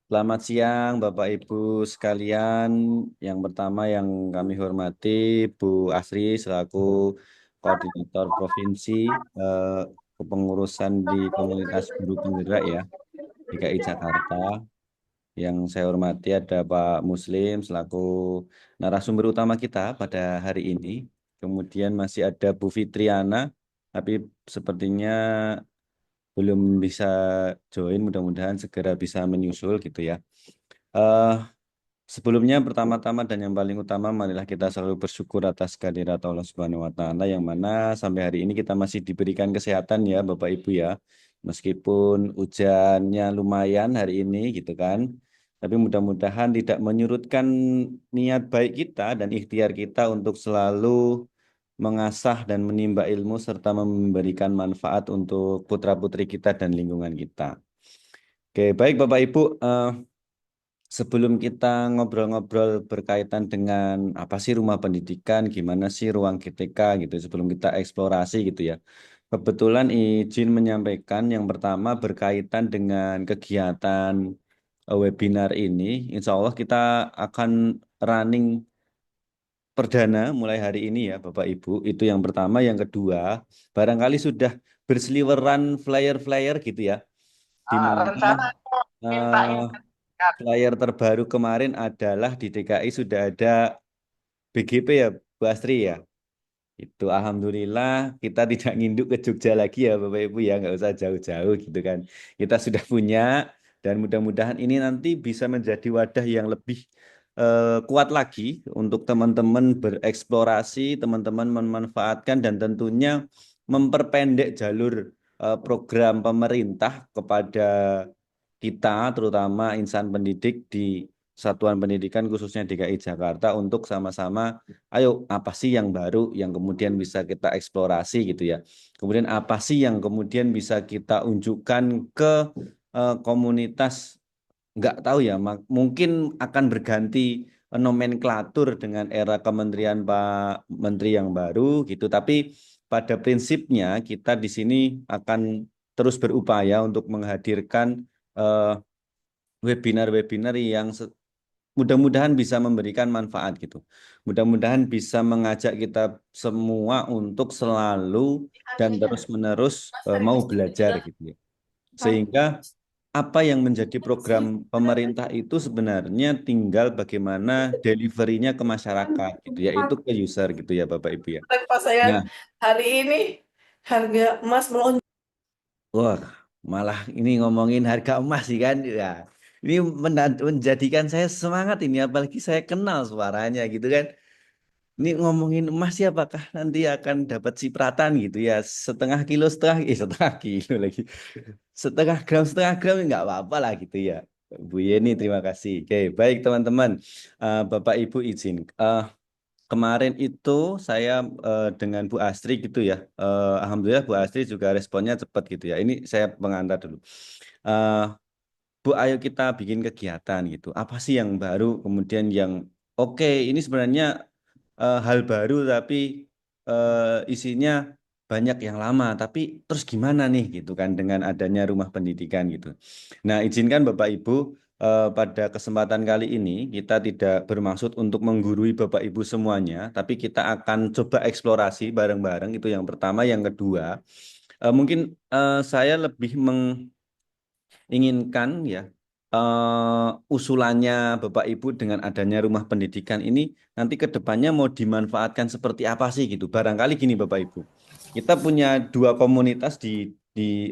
Selamat siang Bapak Ibu sekalian. Yang pertama yang kami hormati Bu Asri selaku Koordinator Provinsi eh, Kepengurusan di Komunitas Guru Penggerak ya DKI Jakarta. Yang saya hormati ada Pak Muslim selaku narasumber utama kita pada hari ini. Kemudian masih ada Bu Fitriana, tapi sepertinya belum bisa join. Mudah-mudahan segera bisa menyusul gitu ya. Eh, Sebelumnya pertama-tama dan yang paling utama marilah kita selalu bersyukur atas kehadirat Allah Subhanahu wa taala yang mana sampai hari ini kita masih diberikan kesehatan ya Bapak Ibu ya. Meskipun hujannya lumayan hari ini gitu kan. Tapi mudah-mudahan tidak menyurutkan niat baik kita dan ikhtiar kita untuk selalu mengasah dan menimba ilmu serta memberikan manfaat untuk putra-putri kita dan lingkungan kita. Oke, baik Bapak Ibu, sebelum kita ngobrol-ngobrol berkaitan dengan apa sih rumah pendidikan, gimana sih ruang GTK gitu, sebelum kita eksplorasi gitu ya. Kebetulan izin menyampaikan yang pertama berkaitan dengan kegiatan webinar ini. Insya Allah kita akan running perdana mulai hari ini ya Bapak Ibu. Itu yang pertama. Yang kedua, barangkali sudah berseliweran flyer-flyer gitu ya. Di mana Rencana minta eh, internet. flyer terbaru kemarin adalah di DKI sudah ada BGP ya, Bu Astri ya. Itu alhamdulillah kita tidak nginduk ke Jogja lagi ya Bapak Ibu ya, nggak usah jauh-jauh gitu kan. Kita sudah punya dan mudah-mudahan ini nanti bisa menjadi wadah yang lebih kuat lagi untuk teman-teman bereksplorasi, teman-teman memanfaatkan dan tentunya memperpendek jalur program pemerintah kepada kita, terutama insan pendidik di satuan pendidikan khususnya DKI Jakarta untuk sama-sama, ayo apa sih yang baru yang kemudian bisa kita eksplorasi gitu ya. Kemudian apa sih yang kemudian bisa kita unjukkan ke komunitas, nggak tahu ya, mungkin akan berganti nomenklatur dengan era Kementerian Pak Menteri yang baru gitu. Tapi pada prinsipnya kita di sini akan terus berupaya untuk menghadirkan eh, webinar-webinar yang mudah-mudahan bisa memberikan manfaat gitu. Mudah-mudahan bisa mengajak kita semua untuk selalu dan terus-menerus mau belajar gitu ya. Sehingga apa yang menjadi program pemerintah itu sebenarnya tinggal bagaimana deliverynya ke masyarakat gitu ya, itu ke user gitu ya Bapak Ibu ya. Pas saya Nah, hari ini harga emas melonjak. wah, malah ini ngomongin harga emas sih kan ya. Ini menjadikan saya semangat ini apalagi saya kenal suaranya gitu kan. Ini ngomongin emas ya apakah nanti akan dapat cipratan gitu ya, setengah kilo lagi, setengah gram ya nggak apa-apa lah gitu ya Bu Yeni, terima kasih. Oke, baik teman-teman. Bapak Ibu izin, kemarin itu saya dengan Bu Astri gitu ya. Alhamdulillah Bu Astri juga responnya cepat gitu ya. Ini saya pengantar dulu. Eh, Bu, ayo kita bikin kegiatan gitu. Apa sih yang baru, kemudian yang oke, ini sebenarnya hal baru tapi isinya banyak yang lama. Tapi terus gimana nih gitu kan dengan adanya rumah pendidikan gitu. Nah, izinkan Bapak Ibu pada kesempatan kali ini kita tidak bermaksud untuk menggurui Bapak Ibu semuanya, tapi kita akan coba eksplorasi bareng-bareng itu yang pertama. Yang kedua, mungkin saya lebih inginkan ya usulannya Bapak Ibu dengan adanya rumah pendidikan ini nanti ke depannya mau dimanfaatkan seperti apa sih gitu. Barangkali gini Bapak Ibu. Kita punya dua komunitas di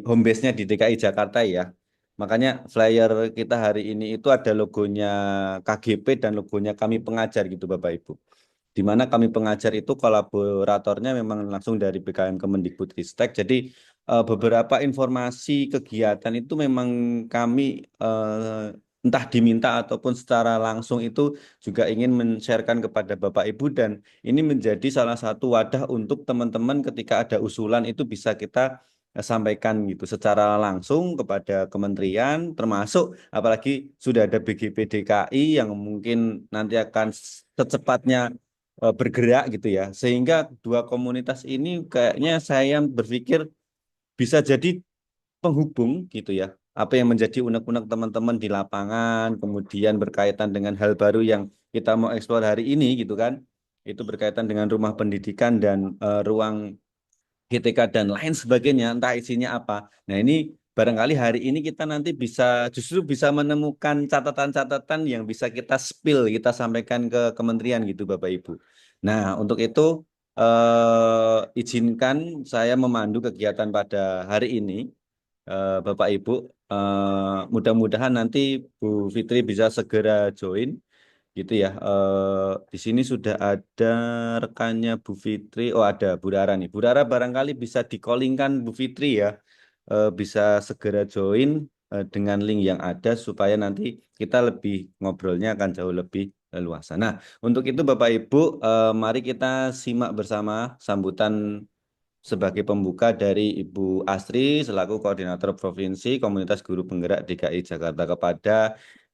home base-nya di DKI Jakarta ya. Makanya flyer kita hari ini itu ada logonya KGP dan logonya kami pengajar gitu Bapak Ibu. Di mana kami pengajar itu kolaboratornya memang langsung dari BKM Kemendikbudristek. Jadi beberapa informasi kegiatan itu memang kami entah diminta ataupun secara langsung itu juga ingin men-sharekan kepada Bapak Ibu dan ini menjadi salah satu wadah untuk teman-teman ketika ada usulan itu bisa kita sampaikan gitu secara langsung kepada kementerian termasuk apalagi sudah ada BGP DKI yang mungkin nanti akan secepatnya bergerak gitu ya. Sehingga dua komunitas ini kayaknya saya berpikir bisa jadi penghubung gitu ya. apa yang menjadi unek-unek teman-teman di lapangan, kemudian berkaitan dengan hal baru yang kita mau eksplor hari ini gitu kan. Itu berkaitan dengan rumah pendidikan dan ruang GTK dan lain sebagainya, entah isinya apa. Nah, ini barangkali hari ini kita nanti justru bisa menemukan catatan-catatan yang bisa kita spill, kita sampaikan ke kementerian gitu, Bapak Ibu. Nah, untuk itu izinkan saya memandu kegiatan pada hari ini, Bapak Ibu. Mudah-mudahan nanti Bu Fitri bisa segera join gitu ya. Di sini sudah ada rekannya Bu Fitri. Oh, ada Bu Rara nih. Bu Rara barangkali bisa di-callingkan Bu Fitri ya. Bisa segera join dengan link yang ada supaya nanti kita lebih ngobrolnya akan jauh lebih leluasa. Nah, untuk itu Bapak Ibu, mari kita simak bersama sambutan sebagai pembuka dari Ibu Asri selaku Koordinator Provinsi Komunitas Guru Penggerak DKI Jakarta. Kepada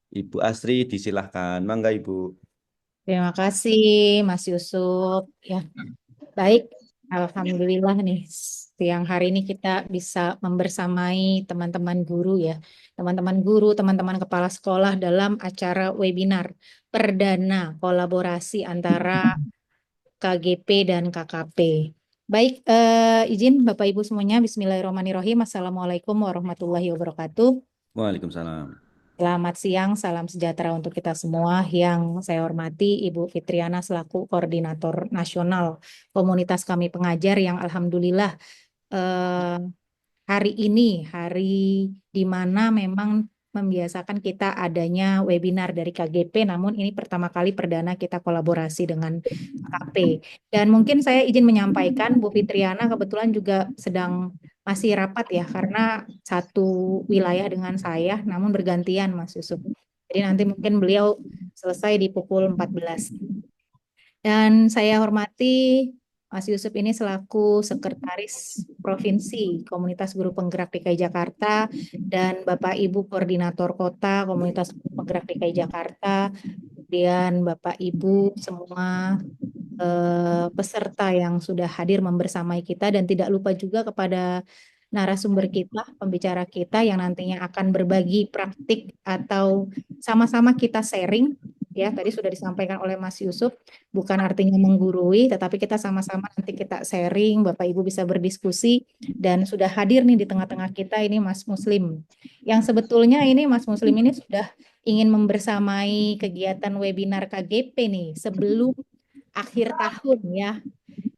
Ibu Asri disilahkan. Mangga Ibu. Terima kasih Mas Yusuf. Ya, baik. Alhamdulillah nih siang hari ini kita bisa membersamai teman-teman guru ya. Teman-teman guru, teman-teman kepala sekolah dalam acara webinar perdana kolaborasi antara KGP dan KKP. Baik, izin Bapak Ibu semuanya, Bismillahirrahmanirrahim. Assalamualaikum warahmatullahi wabarakatuh. Waalaikumsalam. Selamat siang, salam sejahtera untuk kita semua. Yang saya hormati Ibu Fitriana selaku Koordinator Nasional Komunitas Kami Pengajar yang Alhamdulillah eh, hari ini, hari di mana memang membiasakan kita adanya webinar dari KGP, namun ini pertama kali perdana kita kolaborasi dengan KKP. Dan mungkin saya izin menyampaikan, Bu Fitriana kebetulan juga sedang masih rapat ya, karena satu wilayah dengan saya, namun bergantian Mas Yusuf. Jadi nanti mungkin beliau selesai di pukul 14. Dan saya hormati Mas Yusuf ini selaku Sekretaris Provinsi Komunitas Guru Penggerak DKI Jakarta dan Bapak Ibu Koordinator Kota Komunitas Guru Penggerak DKI Jakarta, kemudian Bapak Ibu semua peserta yang sudah hadir membersamai kita dan tidak lupa juga kepada narasumber kita, pembicara kita yang nantinya akan berbagi praktik atau sama-sama kita sharing. Ya, tadi sudah disampaikan oleh Mas Yusuf, bukan artinya menggurui, tetapi kita sama-sama nanti kita sharing, Bapak Ibu bisa berdiskusi, dan sudah hadir nih di tengah-tengah kita ini Mas Muslim. Yang sebetulnya ini Mas Muslim ini sudah ingin membersamai kegiatan webinar KGP nih sebelum akhir tahun ya.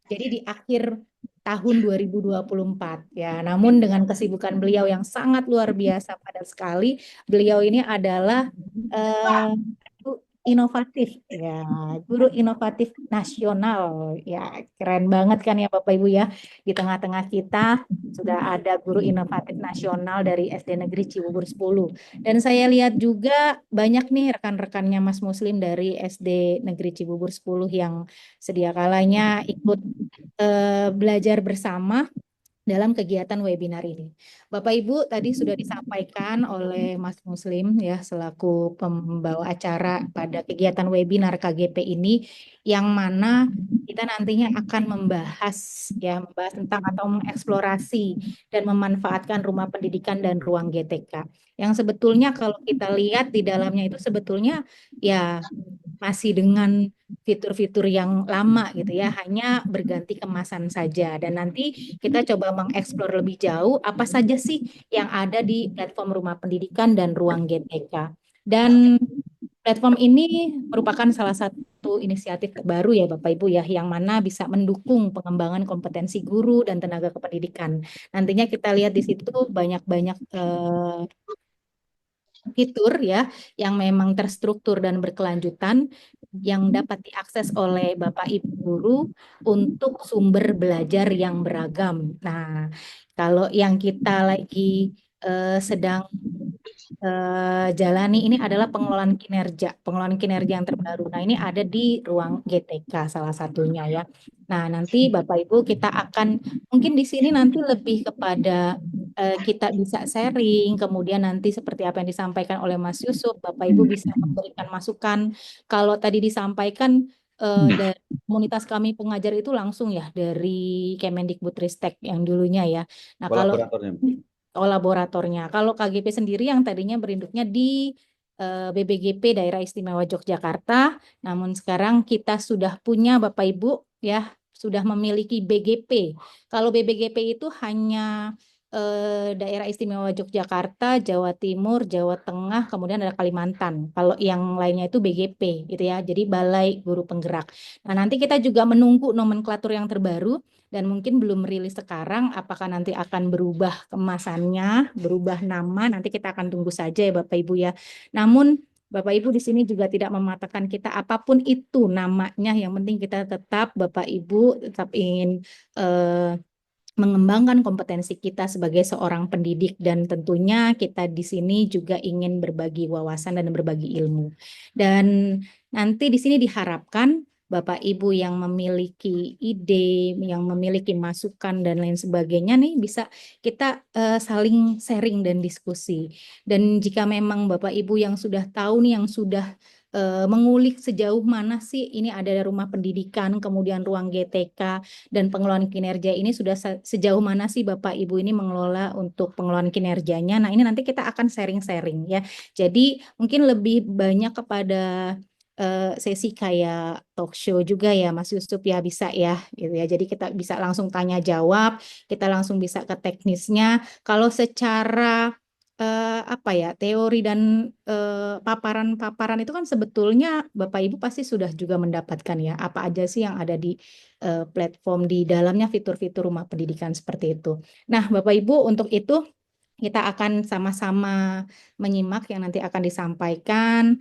Jadi di akhir tahun 2024 ya. Namun dengan kesibukan beliau yang sangat luar biasa padat sekali, beliau ini adalah guru inovatif ya, guru inovatif nasional ya. Keren banget kan ya Bapak Ibu ya. Di tengah-tengah kita sudah ada guru inovatif nasional dari SD Negeri Cibubur 10. Dan saya lihat juga banyak nih rekan-rekannya Mas Muslim dari SD Negeri Cibubur 10 yang sedia kalanya ikut belajar bersama dalam kegiatan webinar ini. Bapak Ibu tadi sudah disampaikan oleh Mas Muslim ya selaku pembawa acara pada kegiatan webinar KGP ini yang mana kita nantinya akan membahas tentang atau mengeksplorasi dan memanfaatkan rumah pendidikan dan ruang GTK. Yang sebetulnya kalau kita lihat di dalamnya itu sebetulnya ya masih dengan fitur-fitur yang lama gitu ya, hanya berganti kemasan saja. Dan nanti kita coba mengeksplor lebih jauh apa saja sih yang ada di platform rumah pendidikan dan ruang GTK. Dan platform ini merupakan salah satu inisiatif baru ya Bapak Ibu ya, yang mana bisa mendukung pengembangan kompetensi guru dan tenaga kependidikan. Nantinya kita lihat di situ banyak-banyak fitur ya yang memang terstruktur dan berkelanjutan yang dapat diakses oleh Bapak Ibu guru untuk sumber belajar yang beragam. Nah, kalau yang kita lagi sedang jalani ini adalah pengelolaan kinerja yang terbaru. Nah, ini ada di ruang GTK salah satunya ya. Nah, nanti Bapak Ibu kita akan mungkin di sini nanti lebih kepada kita bisa sharing, kemudian nanti seperti apa yang disampaikan oleh Mas Yusuf, Bapak Ibu bisa memberikan masukan. Kalau tadi disampaikan dari komunitas kami pengajar itu langsung ya dari Kemendikbudristek yang dulunya ya. Nah, kalau Kolaboratornya. kolaboratornya. Kalau KGP sendiri yang tadinya berinduknya di BBGP Daerah Istimewa Yogyakarta, namun sekarang kita sudah punya Bapak Ibu ya, sudah memiliki BGP. Kalau BBGP itu hanya Daerah Istimewa Yogyakarta, Jawa Timur, Jawa Tengah, kemudian ada Kalimantan. Kalau yang lainnya itu BGP gitu ya. Jadi Balai Guru Penggerak. Nah, nanti kita juga menunggu nomenklatur yang terbaru dan mungkin belum rilis sekarang. Apakah nanti akan berubah kemasannya, berubah nama? Nanti kita akan tunggu saja ya Bapak Ibu ya. Namun Bapak Ibu di sini juga tidak mematahkan kita apapun itu namanya. Yang penting kita tetap Bapak Ibu tetap ingin mengembangkan kompetensi kita sebagai seorang pendidik dan tentunya kita di sini juga ingin berbagi wawasan dan berbagi ilmu. Dan nanti di sini diharapkan Bapak Ibu yang memiliki ide, yang memiliki masukan dan lain sebagainya nih bisa kita saling sharing dan diskusi. Dan jika memang Bapak Ibu yang sudah tahu nih yang sudah mengulik sejauh mana sih ini ada rumah pendidikan, kemudian ruang GTK dan pengelolaan kinerja ini sudah sejauh mana sih Bapak Ibu ini mengelola untuk pengelolaan kinerjanya. Nah, ini nanti kita akan sharing-sharing ya. Jadi mungkin lebih banyak kepada sesi kayak talk show juga ya Mas Yusuf ya bisa ya gitu ya. Jadi kita bisa langsung tanya jawab, kita langsung bisa ke teknisnya. Kalau secara apa ya teori dan paparan-paparan itu kan sebetulnya Bapak Ibu pasti sudah juga mendapatkan ya apa aja sih yang ada di platform di dalamnya fitur-fitur rumah pendidikan seperti itu. Nah, Bapak Ibu untuk itu kita akan sama-sama menyimak yang nanti akan disampaikan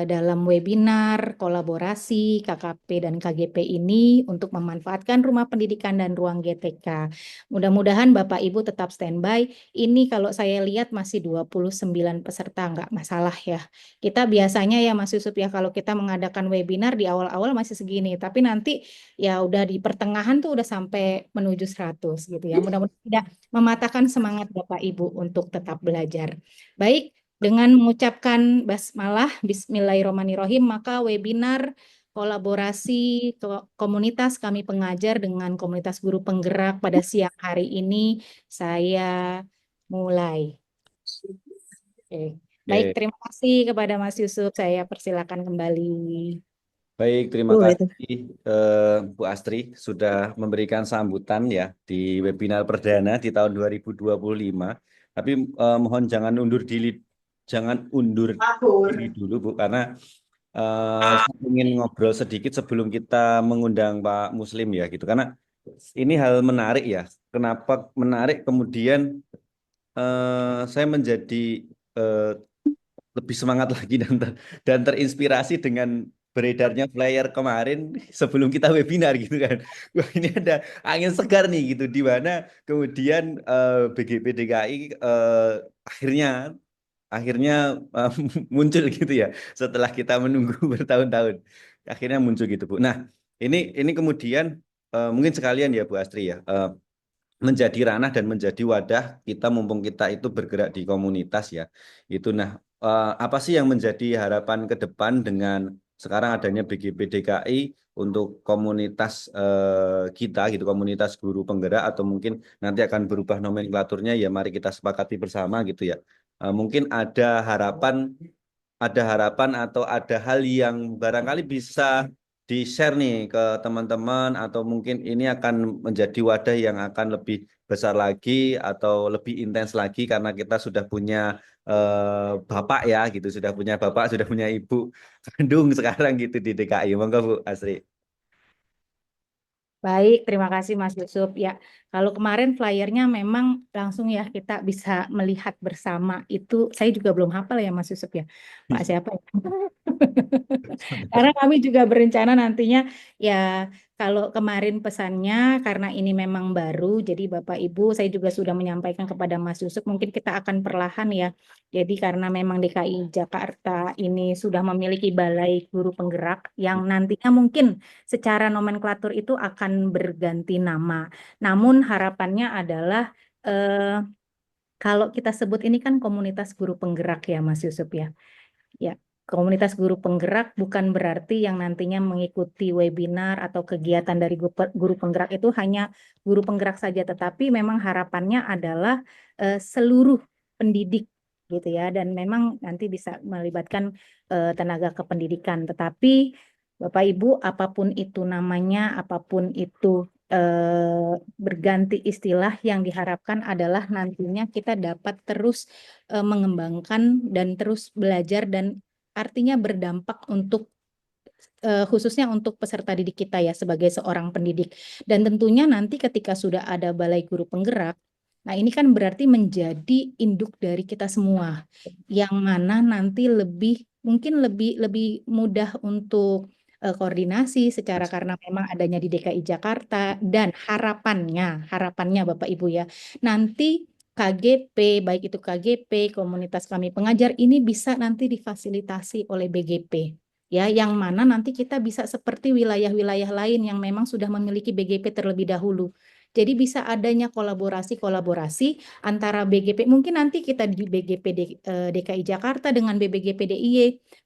dalam webinar kolaborasi KKP dan KGP ini untuk memanfaatkan rumah pendidikan dan ruang GTK. Mudah-mudahan Bapak Ibu tetap standby. Ini kalau saya lihat masih 29 peserta, nggak masalah ya. Kita biasanya ya Mas Yusuf ya kalau kita mengadakan webinar di awal-awal masih segini, tapi nanti ya udah di pertengahan tuh udah sampai menuju 100 gitu ya. Mudah-mudahan tidak mematahkan semangat Bapak Ibu untuk tetap belajar. Baik, dengan mengucapkan basmalah, Bismillahirrahmanirrahim, maka webinar kolaborasi komunitas kami pengajar dengan komunitas guru penggerak pada siang hari ini saya mulai. Oke. Baik, Oke. terima kasih kepada Mas Yusuf. Saya persilakan kembali. Baik, terima kasih Bu Astri sudah memberikan sambutan ya di webinar perdana di tahun 2025. Tapi mohon jangan undur diri dulu Bu karena saya ingin ngobrol sedikit sebelum kita mengundang Pak Muslim ya gitu. Karena ini hal menarik ya. Kenapa menarik kemudian saya menjadi eh, lebih semangat lagi dan terinspirasi dengan beredarnya flyer kemarin sebelum kita webinar gitu kan. Wah, ini ada angin segar nih gitu di mana kemudian BGP DKI akhirnya akhirnya eh, muncul gitu ya setelah kita menunggu bertahun-tahun. Akhirnya muncul gitu, Bu. Nah, ini kemudian mungkin sekalian ya Bu Astri ya. Menjadi ranah dan menjadi wadah kita mumpung kita itu bergerak di komunitas ya. Itu nah apa sih yang menjadi harapan ke depan dengan sekarang adanya BGP DKI untuk komunitas kita gitu komunitas guru penggerak atau mungkin nanti akan berubah nomenklaturnya ya mari kita sepakati bersama gitu ya. Mungkin ada harapan atau ada hal yang barangkali bisa di-share nih ke teman-teman atau mungkin ini akan menjadi wadah yang akan lebih besar lagi atau lebih intens lagi karena kita sudah punya bapak ya gitu, sudah punya bapak, sudah punya ibu kandung sekarang gitu di DKI. Monggo Bu Asri. Baik, terima kasih Mas Yusuf. Ya, kalau kemarin flyernya memang langsung ya kita bisa melihat bersama itu. Saya juga belum hafal ya Mas Yusuf ya. Pak siapa ya? Karena kami juga berencana nantinya ya kalau kemarin pesannya karena ini memang baru, jadi Bapak Ibu saya juga sudah menyampaikan kepada Mas Yusuf mungkin kita akan perlahan ya. Jadi karena memang DKI Jakarta ini sudah memiliki balai guru penggerak yang nantinya mungkin secara nomenklatur itu akan berganti nama. Namun harapannya adalah kalau kita sebut ini kan komunitas guru penggerak ya Mas Yusuf ya. Ya, Komunitas guru penggerak bukan berarti yang nantinya mengikuti webinar atau kegiatan dari guru penggerak itu hanya guru penggerak saja, tetapi memang harapannya adalah seluruh pendidik gitu ya, dan memang nanti bisa melibatkan tenaga kependidikan. Tetapi Bapak Ibu, apapun itu namanya, apapun itu berganti istilah, yang diharapkan adalah nantinya kita dapat terus mengembangkan dan terus belajar, dan artinya berdampak untuk khususnya untuk peserta didik kita ya sebagai seorang pendidik. Dan tentunya nanti ketika sudah ada balai guru penggerak, nah ini kan berarti menjadi induk dari kita semua, yang mana nanti mungkin lebih lebih mudah untuk koordinasi secara, karena memang adanya di DKI Jakarta, dan harapannya Bapak Ibu ya, nanti KGP, baik itu KGP, komunitas kami pengajar, ini bisa nanti difasilitasi oleh BGP ya, yang mana nanti kita bisa seperti wilayah-wilayah lain yang memang sudah memiliki BGP terlebih dahulu. Jadi bisa adanya kolaborasi antara BGP, mungkin nanti kita di BGP DKI Jakarta dengan BBGP DIY,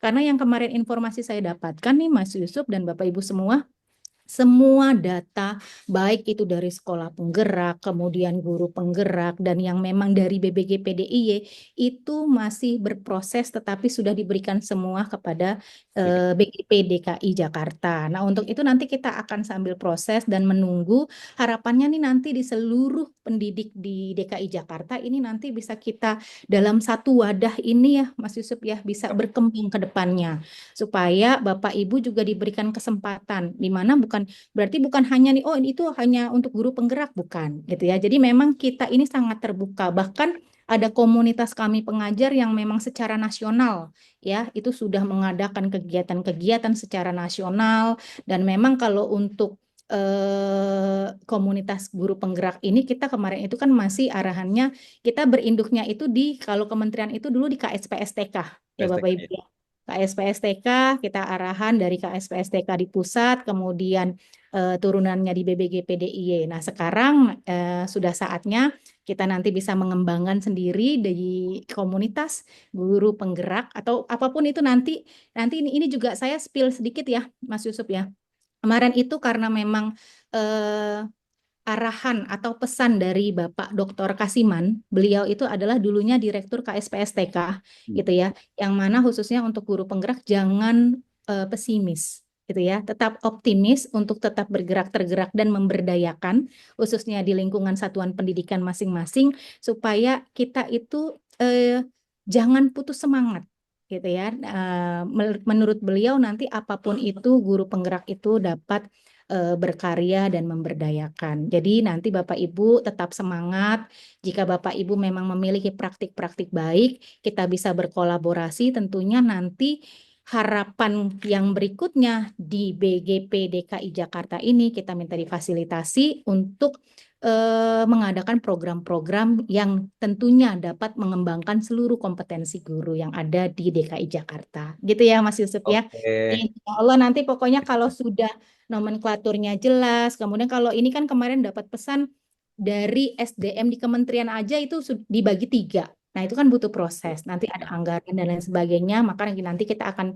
karena yang kemarin informasi saya dapatkan nih Mas Yusuf dan Bapak Ibu semua data, baik itu dari sekolah penggerak, kemudian guru penggerak, dan yang memang dari BBG PDIY, itu masih berproses tetapi sudah diberikan semua kepada BGP DKI Jakarta. Nah, untuk itu nanti kita akan sambil proses dan menunggu, harapannya nih nanti di seluruh pendidik di DKI Jakarta ini nanti bisa kita dalam satu wadah ini ya Mas Yusuf ya, bisa berkembang ke depannya, supaya Bapak Ibu juga diberikan kesempatan, di mana berarti bukan hanya nih, oh ini itu hanya untuk guru penggerak, bukan gitu ya. Jadi memang kita ini sangat terbuka, bahkan ada komunitas kami pengajar yang memang secara nasional ya, itu sudah mengadakan kegiatan-kegiatan secara nasional. Dan memang kalau untuk komunitas guru penggerak ini, kita kemarin itu kan masih arahannya, kita berinduknya itu di, kalau kementerian itu dulu di KSPSTK ya Bapak Ibu ya. KSPSTK, kita arahan dari KSPSTK di pusat, kemudian turunannya di BBG PDIY. Nah, sekarang sudah saatnya kita nanti bisa mengembangkan sendiri di komunitas guru penggerak atau apapun itu nanti. Nanti ini juga saya spill sedikit ya, Mas Yusuf ya. Kemarin itu karena memang arahan atau pesan dari Bapak Dr. Kasiman, beliau itu adalah dulunya Direktur KSPSTK gitu ya, yang mana khususnya untuk guru penggerak jangan pesimis gitu ya, tetap optimis untuk tetap bergerak, tergerak, dan memberdayakan khususnya di lingkungan satuan pendidikan masing-masing, supaya kita itu jangan putus semangat gitu ya. Menurut beliau nanti apapun itu guru penggerak itu dapat berkarya dan memberdayakan. Jadi nanti Bapak Ibu tetap semangat. Jika Bapak Ibu memang memiliki praktik-praktik baik, kita bisa berkolaborasi. Tentunya nanti harapan yang berikutnya di BGP DKI Jakarta ini kita minta difasilitasi untuk mengadakan program-program yang tentunya dapat mengembangkan seluruh kompetensi guru yang ada di DKI Jakarta. Gitu ya Mas Yusuf ya. Oke. Insya Allah nanti pokoknya kalau sudah nomenklaturnya jelas, kemudian kalau ini kan kemarin dapat pesan dari SDM di kementerian aja itu dibagi 3. Nah itu kan butuh proses, nanti ada anggaran dan lain sebagainya, maka nanti kita akan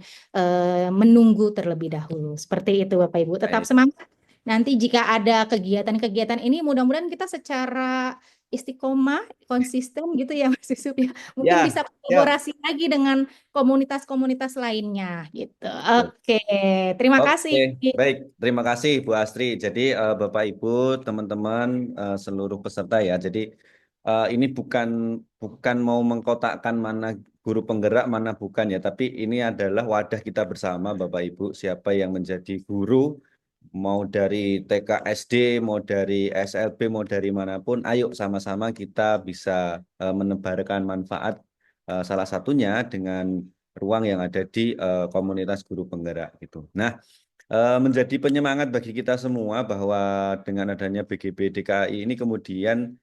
menunggu terlebih dahulu. Seperti itu Bapak Ibu, tetap Baik. semangat. Nanti jika ada kegiatan-kegiatan ini, mudah-mudahan kita secara istiqomah, konsisten gitu ya Mas Yusuf ya. Mungkin Ya, bisa ya. kolaborasi lagi dengan komunitas-komunitas lainnya gitu. Oke, terima Oke, kasih. baik. Terima kasih Bu Astri. Jadi Bapak Ibu, teman-teman, seluruh peserta ya. Jadi ini bukan mau mengkotakkan mana guru penggerak, mana bukan ya. Tapi ini adalah wadah kita bersama Bapak Ibu. Siapa yang menjadi guru, mau dari TK SD, mau dari SLB, mau dari manapun, ayo sama-sama kita bisa menebarkan manfaat. Salah satunya dengan ruang yang ada di komunitas guru penggerak gitu. Nah, menjadi penyemangat bagi kita semua bahwa dengan adanya BGB DKI ini kemudian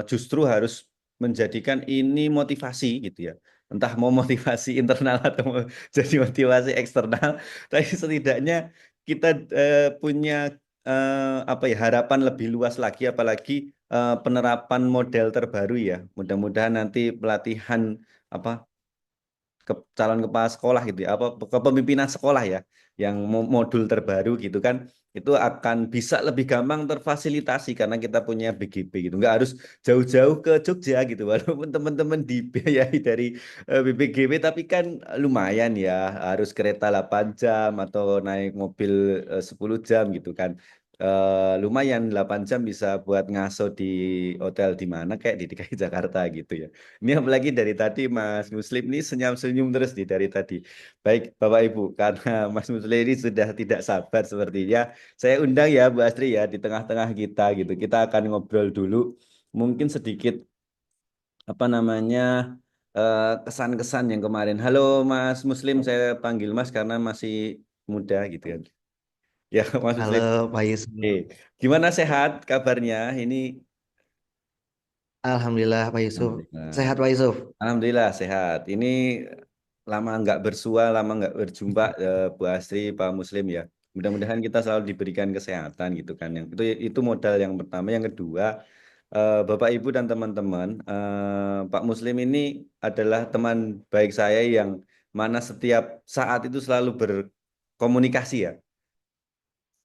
justru harus menjadikan ini motivasi gitu ya. Entah mau motivasi internal atau mau jadi motivasi eksternal, tapi setidaknya kita punya apa ya, harapan lebih luas lagi, apalagi penerapan model terbaru ya. Mudah-mudahan nanti pelatihan apa calon kepala sekolah gitu ya, apa kepemimpinan sekolah ya, yang modul terbaru gitu kan, itu akan bisa lebih gampang terfasilitasi karena kita punya BGP gitu. Nggak harus jauh-jauh ke Jogja gitu, walaupun teman-teman dibiayai dari BPGB, tapi kan lumayan ya, harus kereta 8 jam atau naik mobil 10 jam gitu kan. Lumayan 8 jam bisa buat ngaso di hotel di mana kayak di DKI Jakarta gitu ya. Ini apalagi dari tadi Mas Muslim ini senyum-senyum terus nih dari tadi. Baik Bapak Ibu, karena Mas Muslim ini sudah tidak sabar sepertinya, saya undang ya Bu Astri ya di tengah-tengah kita gitu. Kita akan ngobrol dulu, mungkin sedikit apa namanya kesan-kesan yang kemarin. Halo Mas Muslim, saya panggil Mas karena masih muda gitu kan. Ya Mas Halo Muslim. Pak Yusuf. Oke. Gimana sehat kabarnya? Ini Alhamdulillah Pak Yusuf. Alhamdulillah. Sehat Pak Yusuf. Alhamdulillah sehat. Ini lama nggak bersua, lama nggak berjumpa Bu Astri, Pak Muslim ya. Mudah-mudahan kita selalu diberikan kesehatan gitu kan. Yang itu modal yang pertama. Yang kedua, Bapak Ibu dan teman-teman, Pak Muslim ini adalah teman baik saya yang mana setiap saat itu selalu berkomunikasi ya.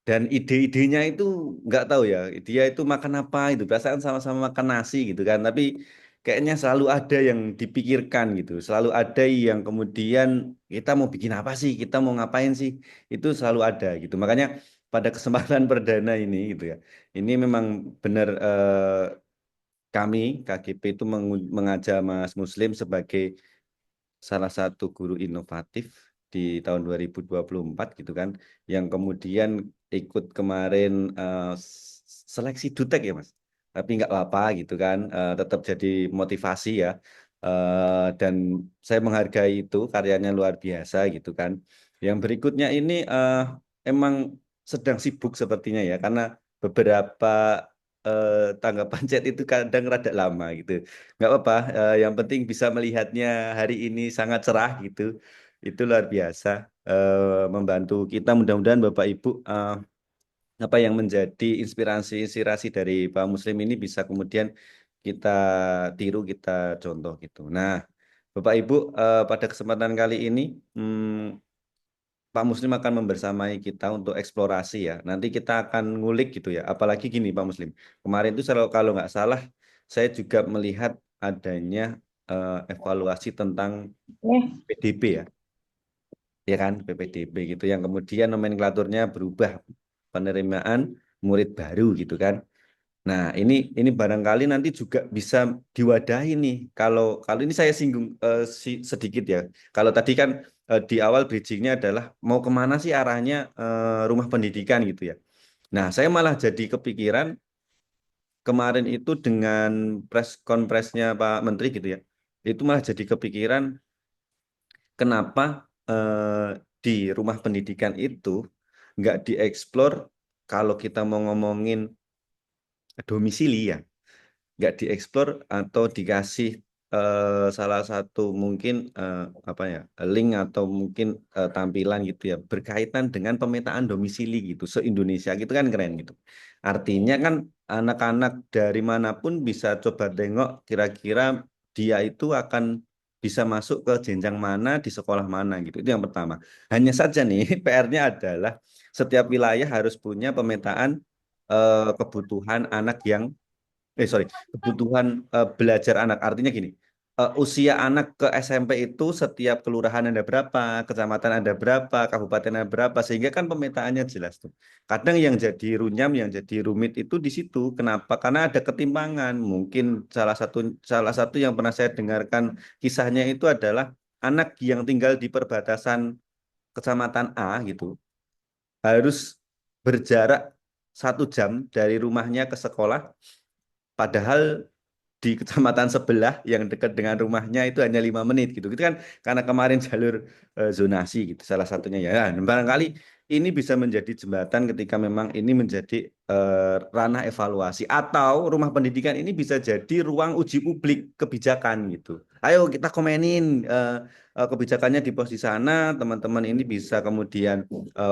Dan ide-idenya itu nggak tahu ya, dia itu makan apa itu, perasaan sama-sama makan nasi gitu kan, tapi kayaknya selalu ada yang dipikirkan gitu, selalu ada yang kemudian kita mau bikin apa sih, kita mau ngapain sih, itu selalu ada gitu. Makanya pada kesempatan perdana ini gitu ya, ini memang benar kami KGP itu mengajak Mas Muslim sebagai salah satu guru inovatif di tahun 2024 gitu kan, yang kemudian ikut kemarin seleksi Dutek ya Mas, tapi nggak apa-apa gitu kan, tetap jadi motivasi ya. Dan saya menghargai itu, karyanya luar biasa gitu kan. Yang berikutnya ini emang sedang sibuk sepertinya ya, karena beberapa tanggapan chat itu kadang rada lama gitu. Nggak apa-apa, yang penting bisa melihatnya hari ini sangat cerah gitu. Itu luar biasa, membantu kita. Mudah-mudahan Bapak Ibu apa yang menjadi inspirasi-inspirasi dari Pak Muslim ini bisa kemudian kita tiru, kita contoh gitu. Nah, Bapak Ibu, pada kesempatan kali ini Pak Muslim akan membersamai kita untuk eksplorasi ya. Nanti kita akan ngulik gitu ya. Apalagi gini Pak Muslim. Kemarin itu kalau nggak salah, saya juga melihat adanya evaluasi tentang PDB ya kan, PPDB gitu. Yang kemudian nomenklaturnya berubah, penerimaan murid baru gitu kan. Nah, ini barangkali nanti juga bisa diwadahi nih. Kalau kalau ini saya singgung sedikit ya. Kalau tadi kan di awal bridgingnya adalah mau kemana sih arahnya rumah pendidikan gitu ya. Nah, saya malah jadi kepikiran kemarin itu dengan press conference-nya Pak Menteri gitu ya. Itu malah jadi kepikiran kenapa di rumah pendidikan itu nggak dieksplor kalau kita mau ngomongin domisili ya, nggak dieksplor atau dikasih salah satu mungkin apa ya, link atau mungkin tampilan gitu ya berkaitan dengan pemetaan domisili gitu se-Indonesia gitu kan keren gitu. Artinya kan anak-anak dari manapun bisa coba tengok kira-kira dia itu akan bisa masuk ke jenjang mana di sekolah mana gitu. Itu yang pertama. Hanya saja nih PR-nya adalah setiap wilayah harus punya pemetaan kebutuhan anak yang sorry, kebutuhan belajar anak. Artinya gini, usia anak ke SMP itu setiap kelurahan ada berapa, kecamatan ada berapa, kabupaten ada berapa, sehingga kan pemetaannya jelas tuh. Kadang yang jadi runyam, yang jadi rumit itu di situ. Kenapa? Karena ada ketimpangan. Mungkin salah satu yang pernah saya dengarkan kisahnya itu adalah anak yang tinggal di perbatasan kecamatan A gitu, harus berjarak 1 jam dari rumahnya ke sekolah. Padahal di kecamatan sebelah yang dekat dengan rumahnya itu hanya 5 menit gitu. Itu kan karena kemarin jalur zonasi gitu salah satunya ya. Nah, barangkali ini bisa menjadi jembatan ketika memang ini menjadi ranah evaluasi atau rumah pendidikan ini bisa jadi ruang uji publik kebijakan gitu. Ayo kita komenin kebijakannya di pos di sana, teman-teman ini bisa kemudian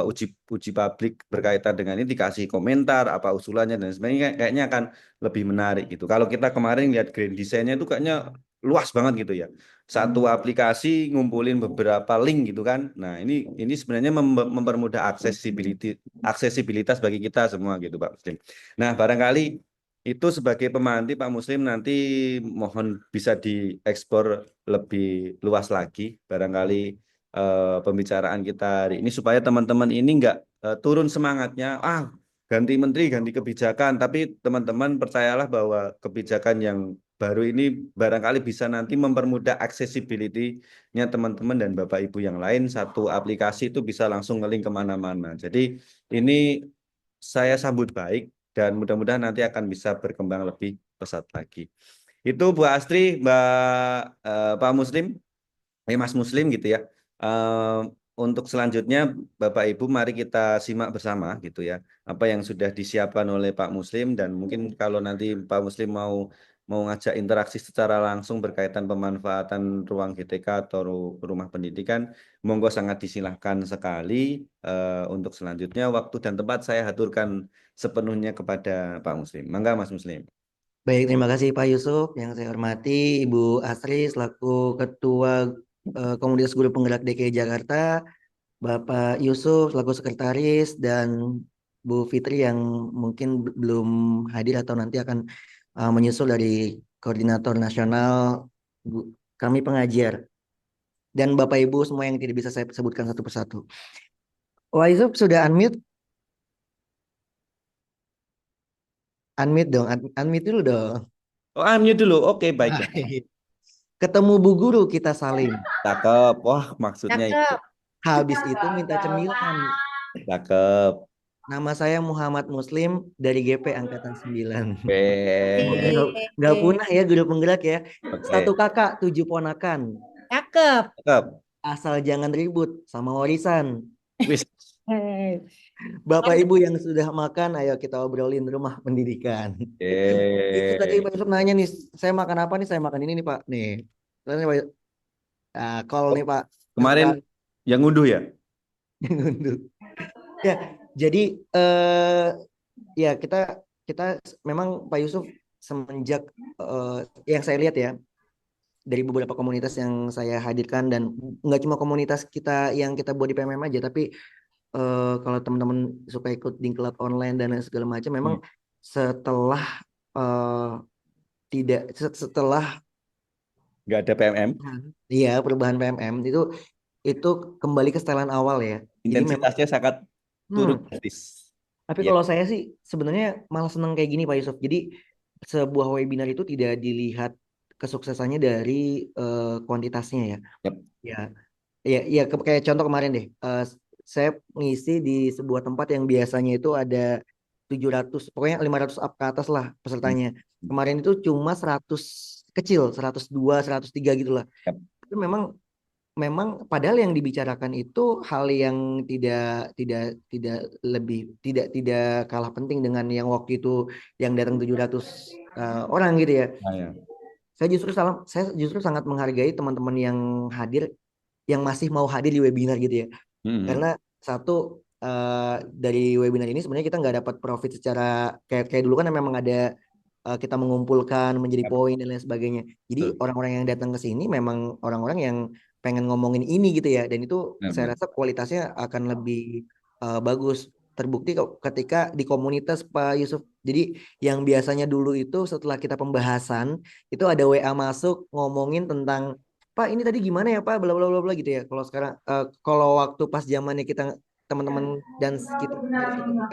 uji uji publik berkaitan dengan ini dikasih komentar apa usulannya dan sebagainya, kayaknya akan lebih menarik gitu. Kalau kita kemarin lihat grand design-nya itu kayaknya luas banget gitu ya. Satu aplikasi ngumpulin beberapa link gitu kan. Nah, ini sebenarnya mempermudah aksesibilitas bagi kita semua gitu Pak Muslim. Nah, barangkali itu sebagai pemantik Pak Muslim nanti mohon bisa diekspor lebih luas lagi. Barangkali pembicaraan kita hari ini supaya teman-teman ini nggak turun semangatnya. Ganti menteri, ganti kebijakan. Tapi teman-teman percayalah bahwa kebijakan yang baru ini barangkali bisa nanti mempermudah accessibility-nya teman-teman dan Bapak Ibu yang lain. Satu aplikasi itu bisa langsung ngelink kemana-mana. Jadi ini saya sambut baik dan mudah-mudahan nanti akan bisa berkembang lebih pesat lagi. Itu Bu Astri, Pak Muslim, Mas Muslim gitu ya. Eh, untuk selanjutnya Bapak Ibu mari kita simak bersama gitu ya apa yang sudah disiapkan oleh Pak Muslim dan mungkin kalau nanti Pak Muslim mau mau ngajak interaksi secara langsung berkaitan pemanfaatan ruang GTK atau rumah pendidikan monggo sangat disilahkan sekali. Untuk selanjutnya waktu dan tempat saya aturkan sepenuhnya kepada Pak Muslim. Mangga Mas Muslim. Baik, terima kasih Pak Yusuf. Yang saya hormati Ibu Asri selaku Ketua Komunitas Guru Penggerak DKI Jakarta, Bapak Yusuf selaku Sekretaris, dan Bu Fitri yang mungkin belum hadir atau nanti akan menyusul dari Koordinator Nasional kami pengajar. Dan Bapak Ibu semua yang tidak bisa saya sebutkan satu persatu. Wah Yusuf sudah unmute? Unmute dong, unmute dulu dong. Oh, unmute dulu. Oke, baik. Baik. Ketemu Bu Guru kita salim. Cakep. Wah, maksudnya itu. Cakep. Habis itu minta cemilan. Cakep. Nama saya Muhammad Muslim dari GP Angkatan 9. Oke. Nggak punah ya guru penggerak ya. Oke. 1 kakak, 7 ponakan. Cakep. Cakep. Asal jangan ribut sama warisan. Wis. Bapak Ibu yang sudah makan, ayo kita obrolin rumah pendidikan. Itu tadi Pak Yusuf nanya nih, saya makan apa nih? Saya makan ini nih Pak. Nih, terus Pak, kol nih Pak. Kemarin yang ngunduh ya? Ya, jadi ya kita memang Pak Yusuf semenjak yang saya lihat ya dari beberapa komunitas yang saya hadirkan dan nggak cuma komunitas kita yang kita buat di PMM aja, tapi kalau teman-teman suka ikut dingklat online dan segala macam, memang setelah setelah nggak ada PMM, iya perubahan PMM itu kembali ke setelan awal ya. Jadi memang intensitasnya sangat turun drastis. tapi Ya. kalau saya sih sebenarnya malah seneng kayak gini Pak Yusuf. Jadi sebuah webinar itu tidak dilihat kesuksesannya dari kuantitasnya ya. Yep. Ya kayak contoh kemarin deh. Saya ngisi di sebuah tempat yang biasanya itu ada 700, pokoknya 500 up ke atas lah pesertanya. Kemarin itu cuma 100 kecil, 102, 103 gitu lah. Yep. Itu memang padahal yang dibicarakan itu hal yang tidak kalah penting dengan yang waktu itu yang datang 700 orang gitu ya. Nah, ya. Saya justru sangat menghargai teman-teman yang hadir, yang masih mau hadir di webinar gitu ya. Karena satu dari webinar ini sebenarnya kita nggak dapat profit secara kayak dulu kan memang ada kita mengumpulkan menjadi poin dan lain sebagainya. Jadi orang-orang yang datang ke sini memang orang-orang yang pengen ngomongin ini gitu ya, dan itu saya rasa kualitasnya akan lebih bagus. Terbukti ketika di komunitas Pak Yusuf. Jadi yang biasanya dulu itu setelah kita pembahasan itu ada WA masuk ngomongin tentang Pak ini tadi gimana ya Pak bla bla bla bla gitu ya. Kalau sekarang kalau waktu pas zamannya kita teman-teman dan kita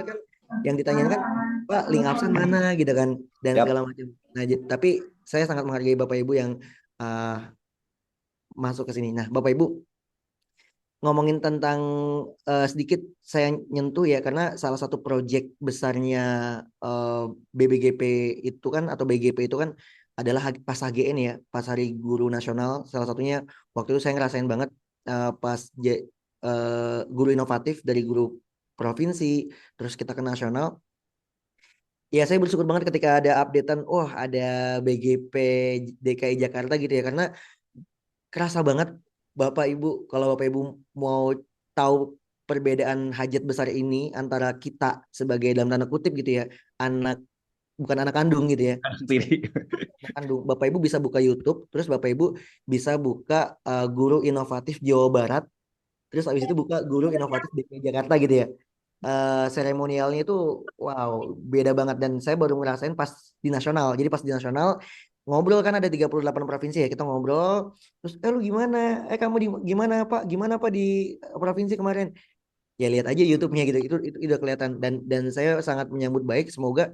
kan yang ditanyakan kan Pak link absen mana gitu kan dan segala macam. Nah, tapi saya sangat menghargai Bapak Ibu yang masuk ke sini. Nah, Bapak Ibu ngomongin tentang sedikit saya nyentuh ya karena salah satu proyek besarnya BBGP itu kan atau BGP itu kan adalah pas HGN ya, pas Hari Guru Nasional. Salah satunya waktu itu saya ngerasain banget pas guru inovatif dari guru provinsi terus kita ke nasional. Ya saya bersyukur banget ketika ada updatean, ada BGP DKI Jakarta gitu ya, karena kerasa banget Bapak Ibu, kalau Bapak Ibu mau tahu perbedaan hajat besar ini antara kita sebagai dalam tanda kutip gitu ya, anak bukan anak kandung gitu ya. Tiri. Anak kandung. Bapak Ibu bisa buka YouTube, terus Bapak Ibu bisa buka Guru Inovatif Jawa Barat, terus habis itu buka Guru Inovatif DKI Jakarta gitu ya. Seremonialnya itu wow, beda banget dan saya baru ngerasain pas di nasional. Jadi pas di nasional ngobrol kan ada 38 provinsi ya. Kita ngobrol, terus lu gimana? Kamu gimana Pak? Gimana Pak di provinsi kemarin? Ya lihat aja YouTube-nya gitu. Itu udah kelihatan dan saya sangat menyambut baik. Semoga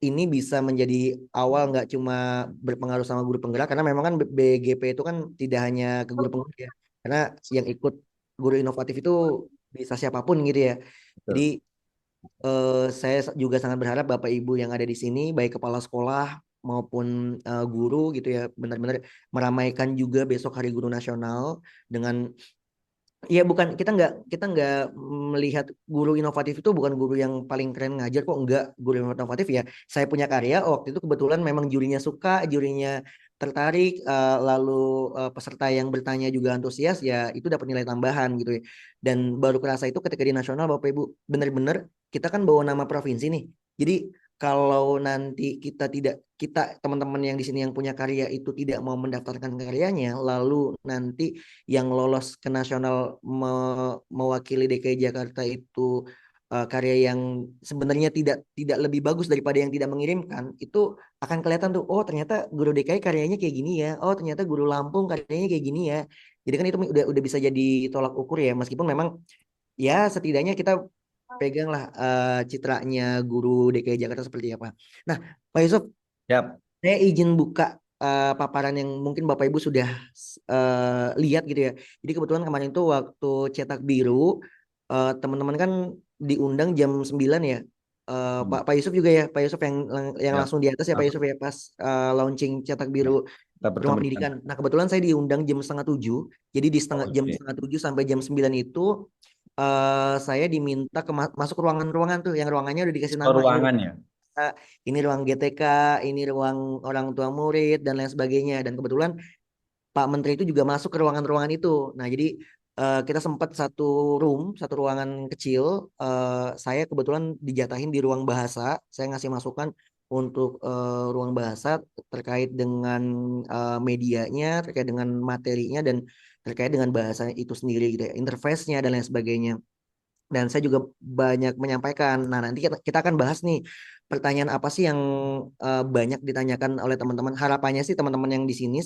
ini bisa menjadi awal nggak cuma berpengaruh sama guru penggerak karena memang kan BGP itu kan tidak hanya ke guru penggerak ya. Karena yang ikut guru inovatif itu bisa siapapun gitu ya. Jadi Betul. saya juga sangat berharap Bapak Ibu yang ada di sini, baik kepala sekolah maupun guru gitu ya, benar-benar meramaikan juga besok Hari Guru Nasional dengan ya bukan kita nggak melihat guru inovatif itu bukan guru yang paling keren ngajar kok enggak guru inovatif ya. Saya punya karya waktu itu kebetulan memang jurinya suka, jurinya tertarik, lalu peserta yang bertanya juga antusias ya itu dapat nilai tambahan gitu ya. Dan baru kerasa itu ketika di nasional Bapak Ibu benar-benar kita kan bawa nama provinsi nih. Jadi kalau nanti kita teman-teman yang di sini yang punya karya itu tidak mau mendaftarkan karyanya, lalu nanti yang lolos ke nasional mewakili DKI Jakarta itu karya yang sebenarnya tidak lebih bagus daripada yang tidak mengirimkan, itu akan kelihatan tuh, oh ternyata guru DKI karyanya kayak gini ya, oh ternyata guru Lampung karyanya kayak gini ya. Jadi kan itu udah bisa jadi tolak ukur ya, meskipun memang ya setidaknya kita pegang lah citranya guru DKI Jakarta seperti apa. Nah, Pak Yusuf, Yap. saya izin buka paparan yang mungkin Bapak Ibu sudah lihat gitu ya. Jadi kebetulan kemarin itu waktu cetak biru, teman-teman kan diundang jam 9 ya. Pak Yusuf juga ya, Pak Yusuf yang Yap. langsung di atas ya Pak Yusuf ya pas launching cetak biru Kita rumah bertemu dengan. pendidikan. Nah kebetulan saya diundang jam setengah 7. Jadi di jam Oke. setengah 7 sampai jam 9 itu saya diminta masuk ruangan-ruangan tuh, yang ruangannya udah dikasih Oh, nama. ruangan ya. Ini ruang GTK, ini ruang orang tua murid dan lain sebagainya. Dan kebetulan Pak Menteri itu juga masuk ke ruangan-ruangan itu. Nah, jadi kita sempat satu ruangan kecil. Saya kebetulan dijatahin di ruang bahasa. Saya ngasih masukan untuk ruang bahasa terkait dengan medianya, terkait dengan materinya dan terkait dengan bahasa itu sendiri gitu ya, interface-nya dan lain sebagainya. Dan saya juga banyak menyampaikan. Nah, nanti kita akan bahas nih pertanyaan apa sih yang banyak ditanyakan oleh teman-teman. Harapannya sih teman-teman yang di sini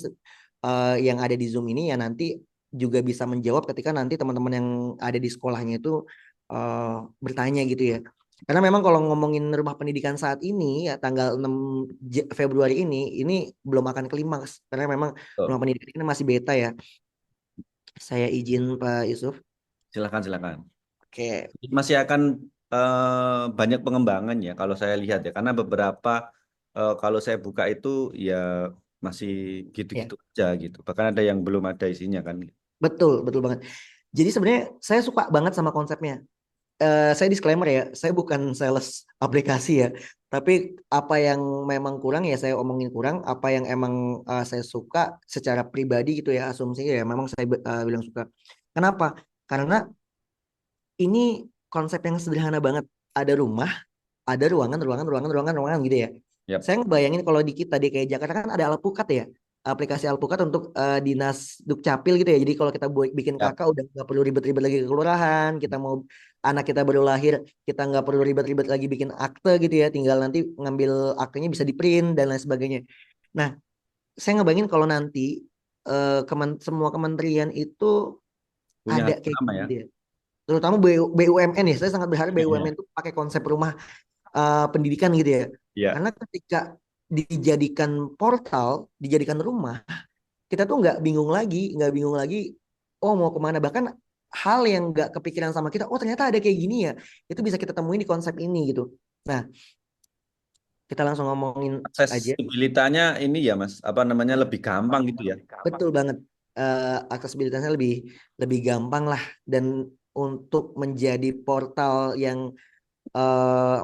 yang ada di Zoom ini ya nanti juga bisa menjawab ketika nanti teman-teman yang ada di sekolahnya itu bertanya gitu ya. Karena memang kalau ngomongin rumah pendidikan saat ini ya tanggal 6 Februari ini belum akan klimaks karena memang rumah Betul. pendidikan ini masih beta ya. Saya izin Pak Yusuf. Silakan, silakan. Oke, Masih akan banyak pengembangan ya kalau saya lihat ya, karena beberapa kalau saya buka itu ya masih ya. gitu-gitu aja gitu. Bahkan ada yang belum ada isinya kan. Betul, betul banget. Jadi sebenarnya saya suka banget sama konsepnya. Saya disclaimer ya, saya bukan sales aplikasi ya. Tapi apa yang memang kurang ya saya omongin kurang. Apa yang emang saya suka secara pribadi gitu ya asumsinya ya memang saya bilang suka. Kenapa? Karena ini konsep yang sederhana banget. Ada rumah, ada ruangan gitu ya. Yap. Saya ngebayangin kalau di kita DKI Jakarta kan ada Alpukat ya, aplikasi Alpukat untuk dinas Dukcapil gitu ya. Jadi kalau kita bikin Yap. KK udah nggak perlu ribet-ribet lagi ke kelurahan. Kita mau anak kita baru lahir, kita nggak perlu ribet-ribet lagi bikin akte gitu ya. Tinggal nanti ngambil aktenya bisa di print dan lain sebagainya. Nah, saya ngebayangin kalau nanti semua kementerian itu Punya ada hal yang kayak sama gitu ya. ya. Terutama BUMN ya. Saya sangat berharap Iya, BUMN iya. itu pakai konsep rumah pendidikan gitu ya. Iya. Karena ketika dijadikan portal, dijadikan rumah, kita tuh nggak bingung lagi, oh mau kemana. Bahkan hal yang nggak kepikiran sama kita, oh ternyata ada kayak gini ya, itu bisa kita temuin di konsep ini gitu. Nah, kita langsung ngomongin aja. Aksesibilitasnya ini ya Mas, apa namanya lebih gampang gitu ya. Betul banget. Aksesibilitasnya lebih lebih gampang lah dan untuk menjadi portal yang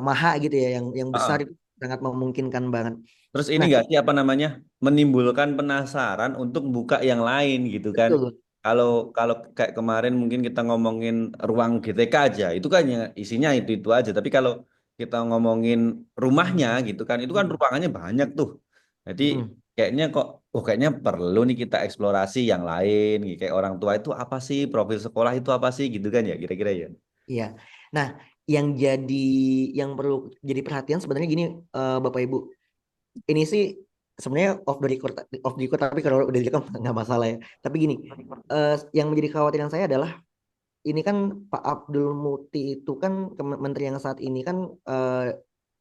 maha gitu ya, yang besar Heeh. itu sangat memungkinkan banget. Terus ini Nah, nggak sih apa namanya menimbulkan penasaran untuk buka yang lain gitu kan. betul. Kalau kalau kayak kemarin mungkin kita ngomongin ruang GTK aja, itu kan isinya itu aja. Tapi kalau kita ngomongin rumahnya gitu kan, itu kan ruangannya banyak tuh. Jadi kayaknya kayaknya perlu nih kita eksplorasi yang lain. Gitu. Kayak orang tua itu apa sih, profil sekolah itu apa sih gitu kan ya kira-kira ya. Iya. Nah, yang perlu jadi perhatian sebenarnya gini, Bapak Ibu. Ini sih sebenarnya off the record, tapi kalau udah direkam nggak masalah ya. Tapi gini, yang menjadi kekhawatiran saya adalah ini kan Pak Abdul Muti itu kan menteri yang saat ini kan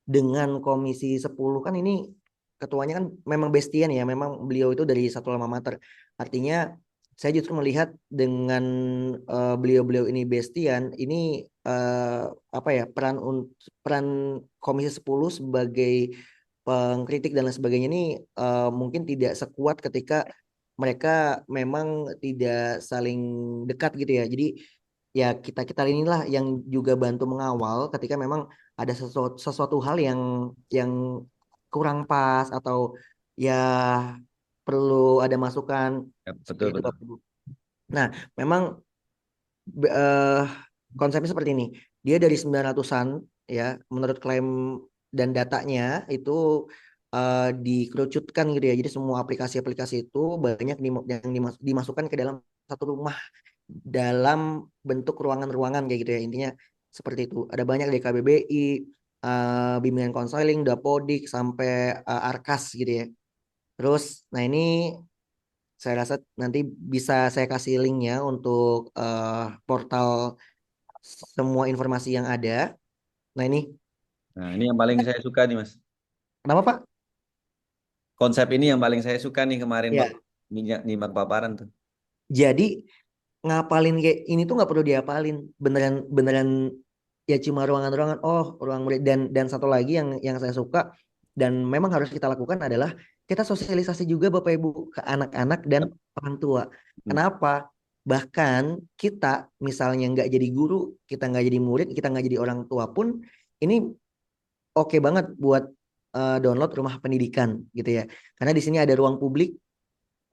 dengan Komisi 10 kan ini ketuanya kan memang bestian ya, memang beliau itu dari satu alma mater. Artinya saya justru melihat dengan beliau-beliau ini bestian, ini apa ya, peran Komisi 10 sebagai pengkritik dan lain sebagainya ini mungkin tidak sekuat ketika mereka memang tidak saling dekat gitu ya. Jadi ya kita inilah yang juga bantu mengawal ketika memang ada sesuatu hal yang kurang pas atau ya perlu ada masukan Ya, seperti betul itu betul. Bapak Ibu. Nah, memang eh, konsepnya seperti ini. Dia dari 900-an ya, menurut klaim dan datanya itu dikerucutkan gitu ya. Jadi semua aplikasi-aplikasi itu banyak yang dimasukkan ke dalam satu rumah dalam bentuk ruangan-ruangan kayak gitu ya. Intinya seperti itu. Ada banyak dari KBBI, bimbingan konseling, Dapodik sampai Arkas gitu ya. Terus, nah ini saya rasa nanti bisa saya kasih linknya untuk portal semua informasi yang ada. Nah ini, Nah, ini yang paling saya suka nih Mas. kenapa Pak? Konsep ini yang paling saya suka nih kemarin Ya, Bapak nyimak paparan tuh. jadi ngapalin kayak ini tuh nggak perlu diapalin, beneran beneran ya cuma ruangan-ruangan. Oh, ruang murid dan satu lagi yang saya suka dan memang harus kita lakukan adalah kita sosialisasi juga Bapak Ibu ke anak-anak dan orang tua. Hmm. Kenapa? Bahkan kita misalnya nggak jadi guru, kita nggak jadi murid, kita nggak jadi orang tua pun ini oke banget buat download rumah pendidikan gitu ya. Karena di sini ada ruang publik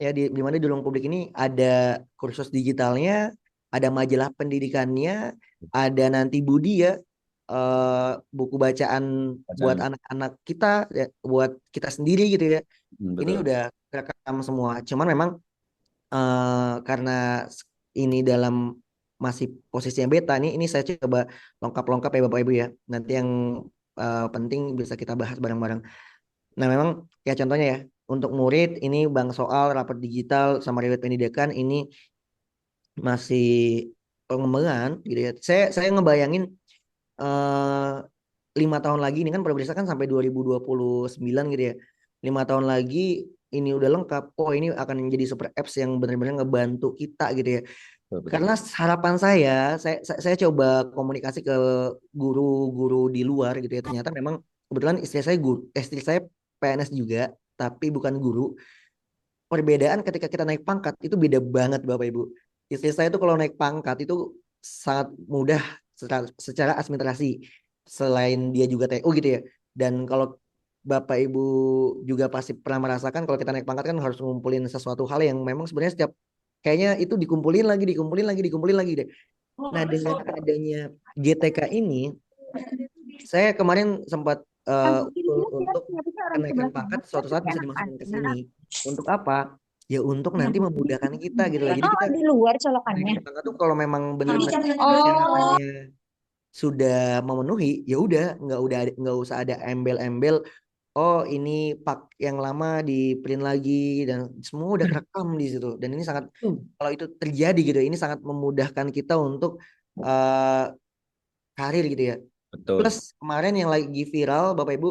ya di mana di ruang publik ini ada kursus digitalnya, ada majalah pendidikannya, ada nanti Budi ya buku bacaan buat Bacaan. anak-anak kita ya, buat kita sendiri gitu ya. Ini Betul. udah rekam semua. Cuman memang karena ini dalam masih posisi yang beta nih, ini saya coba lengkap-lengkap ya Bapak Ibu ya. Nanti yang penting bisa kita bahas bareng-bareng. Nah, memang ya contohnya ya, untuk murid ini bank soal, rapor digital, sama riwayat pendidikan ini masih pengembangan gitu ya. Saya ngebayangin eh 5 tahun lagi ini kan Progresa kan sampai 2029 gitu ya. 5 tahun lagi ini udah lengkap. Oh, ini akan menjadi super apps yang benar-benar ngebantu kita gitu ya. Betul, betul. Karena harapan saya coba komunikasi ke guru-guru di luar gitu ya. Ternyata memang kebetulan istri saya PNS juga, tapi bukan guru. Perbedaan ketika kita naik pangkat itu beda banget Bapak Ibu. Istri saya itu kalau naik pangkat itu sangat mudah secara administrasi. Selain dia juga TU gitu ya. Dan kalau Bapak Ibu juga pasti pernah merasakan kalau kita naik pangkat kan harus ngumpulin sesuatu hal yang memang sebenarnya setiap kayaknya itu dikumpulin lagi deh. Nah, dengan adanya GTK ini, saya kemarin sempat untuk kenaikan pangkat suatu saat bisa dimasukkan ke sini. Untuk apa? Ya untuk nanti memudahkan kita gitu lah. Jadi kita di luar colokannya. naik pangkat tuh kalau memang benar-benar Oh, persyaratannya sudah memenuhi, ya udah nggak usah ada embel-embel. Oh ini pak yang lama di print lagi dan semua udah kerekam di situ. Dan ini sangat kalau itu terjadi gitu, ini sangat memudahkan kita untuk uh, karir gitu ya. Betul. Plus kemarin yang lagi viral, Bapak Ibu,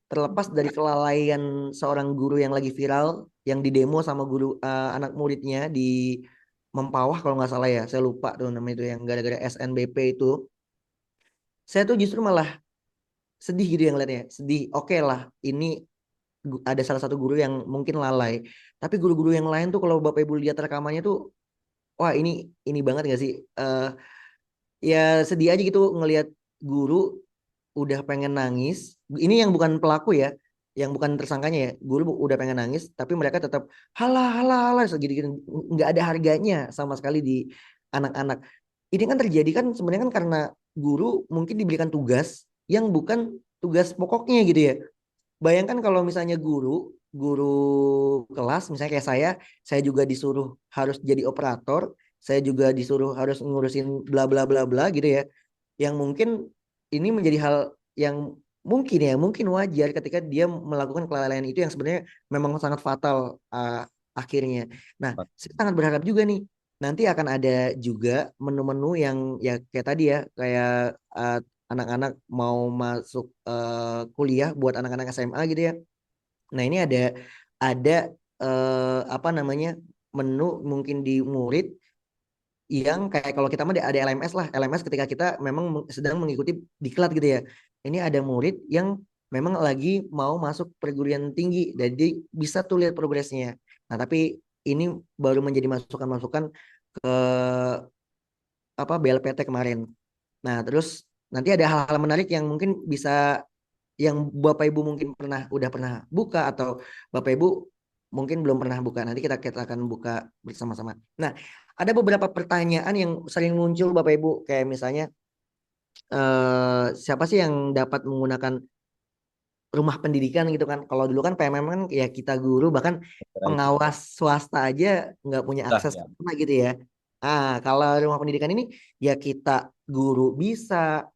terlepas dari kelalaian seorang guru yang lagi viral, yang didemo sama guru anak muridnya di Mempawah kalau nggak salah ya, saya lupa tuh namanya itu yang gara-gara SNBP itu. Saya tuh justru malah sedih gitu yang lihatnya, sedih. Oke lah, ini ada salah satu guru yang mungkin lalai, tapi guru-guru yang lain tuh kalau Bapak Ibu lihat rekamannya tuh, wah ini banget nggak sih? Ya sedih aja gitu ngelihat guru udah pengen nangis. Ini yang bukan pelaku ya, yang bukan tersangkanya ya. Guru udah pengen nangis, tapi mereka tetap halah halah halah segitu-gitu. Nggak ada harganya sama sekali di anak-anak. Ini kan terjadi kan sebenarnya kan karena guru mungkin diberikan tugas yang bukan tugas pokoknya gitu ya. Bayangkan kalau misalnya guru kelas, misalnya kayak saya juga disuruh harus jadi operator, saya juga disuruh harus ngurusin bla bla bla bla gitu ya. Yang mungkin ini menjadi hal yang mungkin wajar ketika dia melakukan kelalaian itu yang sebenarnya memang sangat fatal akhirnya. Nah, saya sangat berharap juga nih nanti akan ada juga menu-menu yang ya kayak tadi ya, kayak anak-anak mau masuk kuliah buat anak-anak SMA gitu ya. Nah, ini ada apa namanya, menu mungkin di murid yang kayak kalau kita mah ada LMS lah. LMS ketika kita memang sedang mengikuti diklat gitu ya. Ini ada murid yang memang lagi mau masuk perguruan tinggi, jadi bisa tuh lihat progresnya. Nah, tapi ini baru menjadi masukan-masukan ke apa BLPT kemarin. Nah, terus nanti ada hal-hal menarik yang mungkin bisa, yang Bapak Ibu mungkin udah pernah buka, atau Bapak Ibu mungkin belum pernah buka. Nanti kita akan buka bersama-sama. Nah, ada beberapa pertanyaan yang sering muncul Bapak Ibu, kayak misalnya siapa sih yang dapat menggunakan rumah pendidikan gitu kan? Kalau dulu kan PMM kan ya kita guru, bahkan pengawas swasta aja nggak punya akses ke sana gitu ya. Kalau rumah pendidikan ini ya kita guru bisa,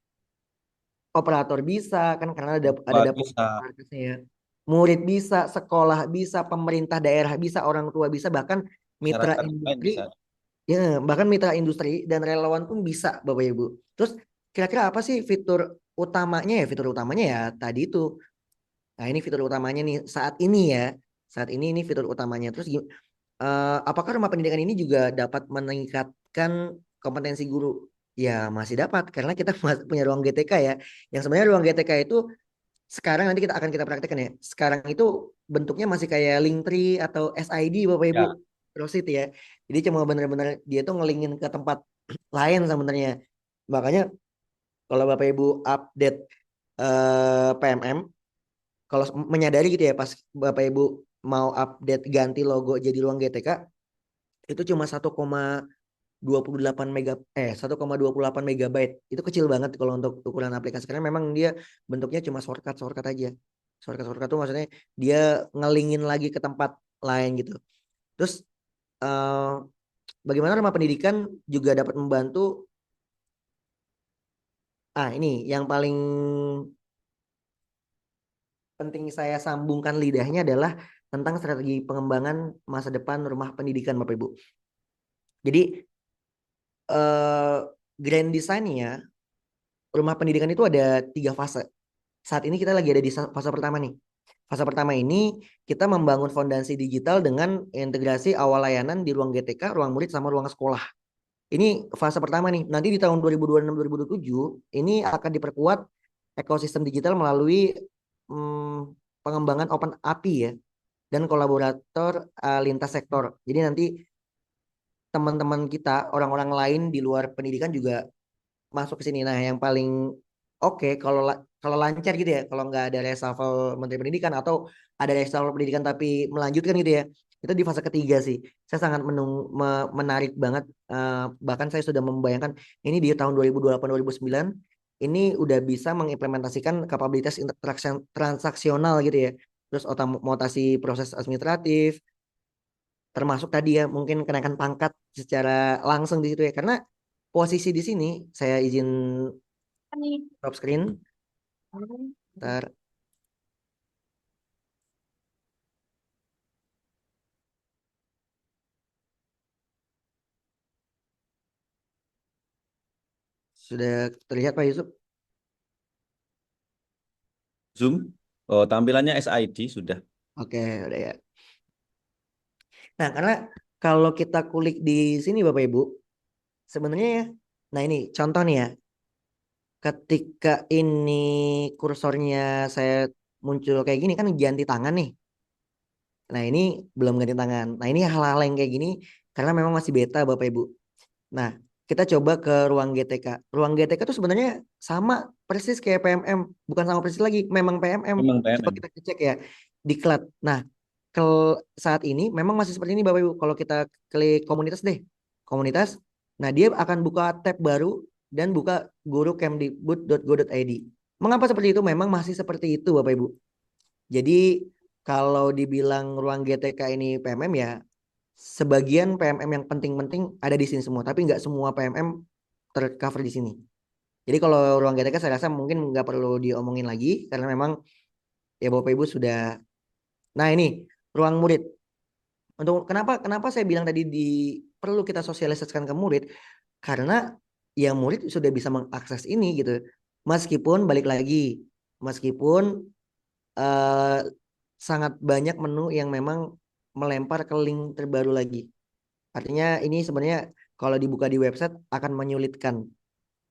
operator bisa kan, karena ada akses ya. Murid bisa, sekolah bisa, pemerintah daerah bisa, orang tua bisa, bahkan mitra industri, ya bahkan mitra industri dan relawan pun bisa Bapak Ibu. Terus kira-kira apa sih fitur utamanya ya? Fitur utamanya ya tadi itu. Nah, ini fitur utamanya nih saat ini ya. Saat ini fitur utamanya. Terus apakah rumah pendidikan ini juga dapat meningkatkan kompetensi guru? Ya masih dapat, karena kita punya ruang GTK ya. Yang sebenarnya ruang GTK itu sekarang nanti kita praktekkan ya. Sekarang itu bentuknya masih kayak Linktree atau SID Bapak Ibu. Prosit ya. Jadi cuma benar-benar dia tuh ngelingin ke tempat lain sebenarnya. Makanya kalau Bapak Ibu update PMM, kalau menyadari gitu ya, pas Bapak Ibu mau update ganti logo jadi ruang GTK, itu cuma 1,28 megabyte. Itu kecil banget kalau untuk ukuran aplikasi, karena memang dia bentuknya cuma shortcut aja. Shortcut tuh maksudnya dia ngelingin lagi ke tempat lain gitu. Terus bagaimana rumah pendidikan juga dapat membantu. Ini yang paling penting saya sambungkan lidahnya adalah tentang strategi pengembangan masa depan rumah pendidikan Bapak Ibu. Jadi grand design-nya rumah pendidikan itu ada 3 fase. Saat ini kita lagi ada di fase pertama nih. Fase pertama ini kita membangun fondasi digital dengan integrasi awal layanan di ruang GTK, ruang murid, sama ruang sekolah. Ini fase pertama nih. Nanti di tahun 2026-2027 ini akan diperkuat ekosistem digital melalui pengembangan open API ya, dan kolaborator lintas sektor. Jadi nanti teman-teman kita, orang-orang lain di luar pendidikan juga masuk ke sini. Nah, yang paling oke kalau lancar gitu ya, kalau nggak ada reshuffle Menteri Pendidikan, atau ada reshuffle pendidikan tapi melanjutkan gitu ya, itu di fase ketiga sih. Saya sangat menarik banget. Bahkan saya sudah membayangkan ini di tahun 2028-2029 ini udah bisa mengimplementasikan kapabilitas transaksional gitu ya. Terus otomasi proses administratif, termasuk tadi ya mungkin kenaikan pangkat secara langsung di situ ya. Karena posisi di sini saya izin stop screen. Ntar. Sudah terlihat Pak Yusuf? Zoom. Oh, tampilannya SID sudah. Oke, udah ya. Nah, karena kalau kita kulik di sini Bapak Ibu, sebenarnya ya, nah ini contoh nih ya. Ketika ini kursornya saya muncul kayak gini kan ganti tangan nih. Nah, ini belum ganti tangan. Nah, ini hal-hal yang kayak gini karena memang masih beta Bapak Ibu. Nah, kita coba ke ruang GTK. Ruang GTK itu sebenarnya sama persis kayak PMM, bukan sama persis lagi, memang PMM. Memang Coba PMM. kita cek ya, diklat. Nah, saat ini memang masih seperti ini Bapak Ibu. Kalau kita klik komunitas deh, komunitas, nah dia akan buka tab baru dan buka gurukemdikbud.go.id. Mengapa seperti itu? Memang masih seperti itu Bapak Ibu. Jadi kalau dibilang ruang GTK ini PMM ya, sebagian PMM yang penting-penting ada di sini semua, tapi nggak semua PMM tercover di sini. Jadi kalau ruang GTK saya rasa mungkin nggak perlu diomongin lagi karena memang ya Bapak Ibu sudah. Nah ini ruang murid. Untuk kenapa saya bilang tadi perlu kita sosialisasikan ke murid karena ya murid sudah bisa mengakses ini gitu. Meskipun balik lagi, meskipun eh, sangat banyak menu yang memang melempar ke link terbaru lagi. Artinya ini sebenarnya kalau dibuka di website akan menyulitkan.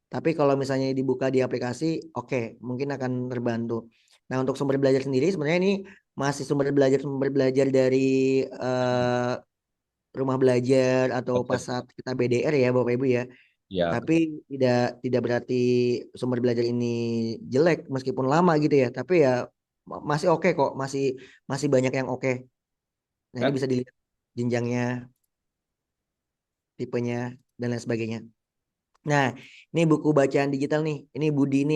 Tapi kalau misalnya dibuka di aplikasi, oke, mungkin akan terbantu. Nah, untuk sumber belajar sendiri sebenarnya ini masih sumber belajar dari rumah belajar atau pas Website. saat kita BDR ya Bapak Ibu ya. Ya, Tapi tidak berarti sumber belajar ini jelek meskipun lama gitu ya. Tapi ya masih oke kok, masih masih banyak yang oke. Nah, ini kan? bisa dilihat jenjangnya, tipenya dan lain sebagainya. Nah, ini buku bacaan digital nih. Ini Budi ini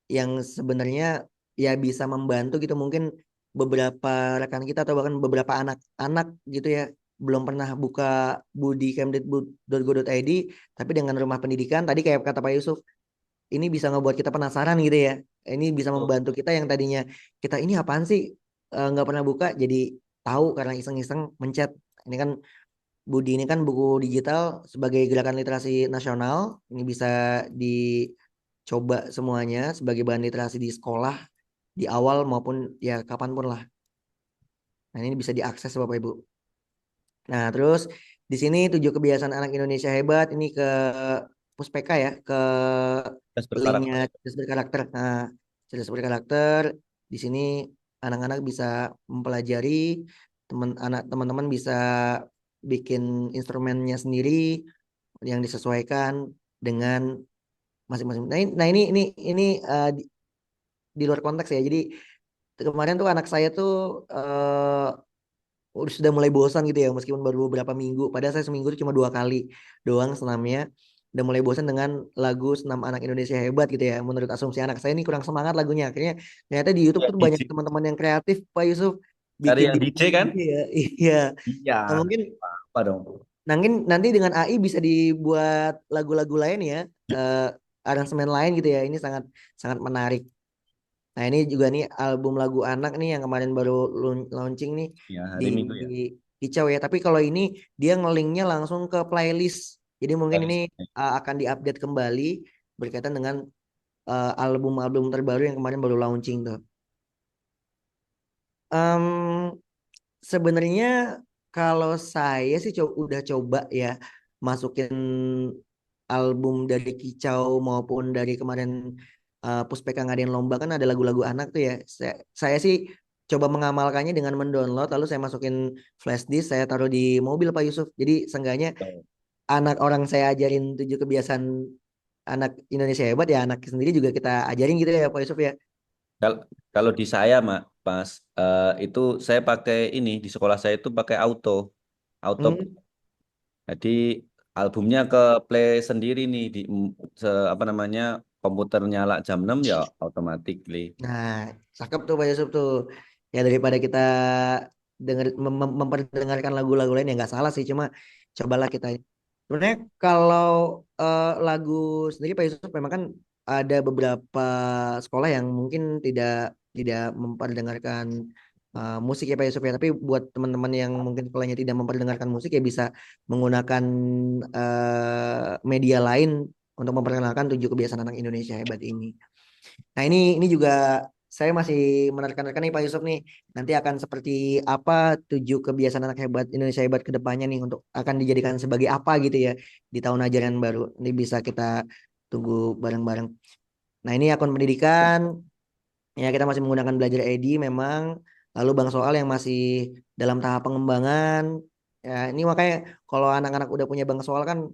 yang sebenarnya ya bisa membantu gitu mungkin beberapa rekan kita atau bahkan beberapa anak-anak gitu ya belum pernah buka budikemdikbud.go.id tapi dengan rumah pendidikan tadi kayak kata Pak Yusuf ini bisa ngebuat kita penasaran gitu ya. Ini bisa Oh, membantu kita yang tadinya kita ini apaan sih nggak pernah buka jadi tahu karena iseng-iseng mencet. Ini kan Budi ini kan buku digital sebagai gerakan literasi nasional. Ini bisa dicoba semuanya sebagai bahan literasi di sekolah, di awal maupun ya kapanpun lah. Nah ini bisa diakses Bapak Ibu. Nah terus di sini 7 kebiasaan anak Indonesia hebat. Ini ke Puspeka ya, ke tes linknya berkarakter. cerdas berkarakter. Nah cerdas berkarakter di sini anak-anak bisa mempelajari, teman-teman bisa bikin instrumennya sendiri yang disesuaikan dengan masing-masing. Nah ini di luar konteks ya. Jadi kemarin tuh anak saya tuh sudah mulai bosan gitu ya meskipun baru beberapa minggu. Padahal saya seminggu itu cuma 2 kali doang senamnya. Udah mulai bosan dengan lagu Senam Anak Indonesia Hebat gitu ya. Menurut asumsi anak saya ini kurang semangat lagunya. Akhirnya ternyata di YouTube Ya, tuh banyak DJ. teman-teman yang kreatif Pak Yusuf Cari bikin yang di DJ kan? ya. Iya. Iya. Nah, mungkin Apa dong? nanti dengan AI bisa dibuat lagu-lagu lain ya, eh, aransemen lain gitu ya. Ini sangat sangat menarik. Nah ini juga nih album lagu anak nih yang kemarin baru launching nih Ya, di hari Minggu ya. Kicau ya. Tapi kalau ini dia ngelinknya langsung ke playlist. Jadi mungkin ini akan diupdate kembali berkaitan dengan album-album terbaru yang kemarin baru launching tuh. Em, Sebenarnya kalau saya sih udah coba ya masukin album dari Kicau maupun dari kemarin Puspeka ngadain lomba kan ada lagu-lagu anak tuh ya. Saya sih coba mengamalkannya dengan mendownload lalu saya masukin flash disk saya taruh di mobil Pak Yusuf. Jadi seenggaknya anak orang saya ajarin 7 kebiasaan anak Indonesia hebat ya anak sendiri juga kita ajarin gitu ya Pak Yusuf ya. Kalau kalau di saya, Mas, itu saya pakai ini di sekolah saya itu pakai auto. Hmm. Jadi albumnya ke play sendiri nih apa namanya komputer nyala jam 6 ya automatically. Nah, cakep tuh Pak Yusuf tuh. Ya daripada kita memperdengarkan lagu-lagu lain ya nggak salah sih, cuma cobalah kita. Sebenarnya kalau lagu sendiri Pak Yusuf memang kan ada beberapa sekolah yang mungkin tidak tidak memperdengarkan musik ya Pak Yusuf ya. Tapi buat teman-teman yang mungkin sekolahnya tidak memperdengarkan musik ya bisa menggunakan media lain untuk memperkenalkan 7 kebiasaan anak Indonesia hebat ini. Nah ini juga saya masih menerka-nerka nih Pak Yusuf nih. Nanti akan seperti apa 7 kebiasaan anak hebat Indonesia hebat ke depannya nih untuk akan dijadikan sebagai apa gitu ya di tahun ajaran baru. Ini bisa kita tunggu bareng-bareng. Nah ini akun pendidikan ya kita masih menggunakan belajar EDI memang. Lalu Bang Soal yang masih dalam tahap pengembangan. Ya ini makanya kalau anak-anak udah punya Bang Soal kan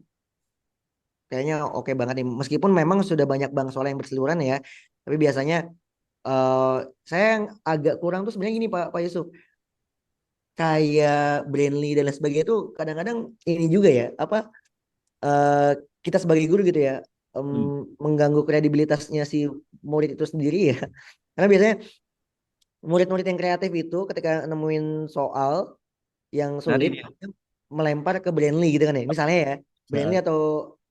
kayaknya oke banget nih. Meskipun memang sudah banyak Bang Soal yang berseliweran ya. Tapi biasanya eh saya yang agak kurang tuh sebenarnya gini Pak Yusuf kayak Brandly dan lain sebagainya itu kadang-kadang ini juga ya apa eh, kita sebagai guru gitu ya em, Hmm. mengganggu kredibilitasnya si murid itu sendiri ya. Karena biasanya murid-murid yang kreatif itu ketika nemuin soal yang Nah sulit ini. melempar ke Brandly gitu kan ya. Misalnya ya, Brandly Nah, atau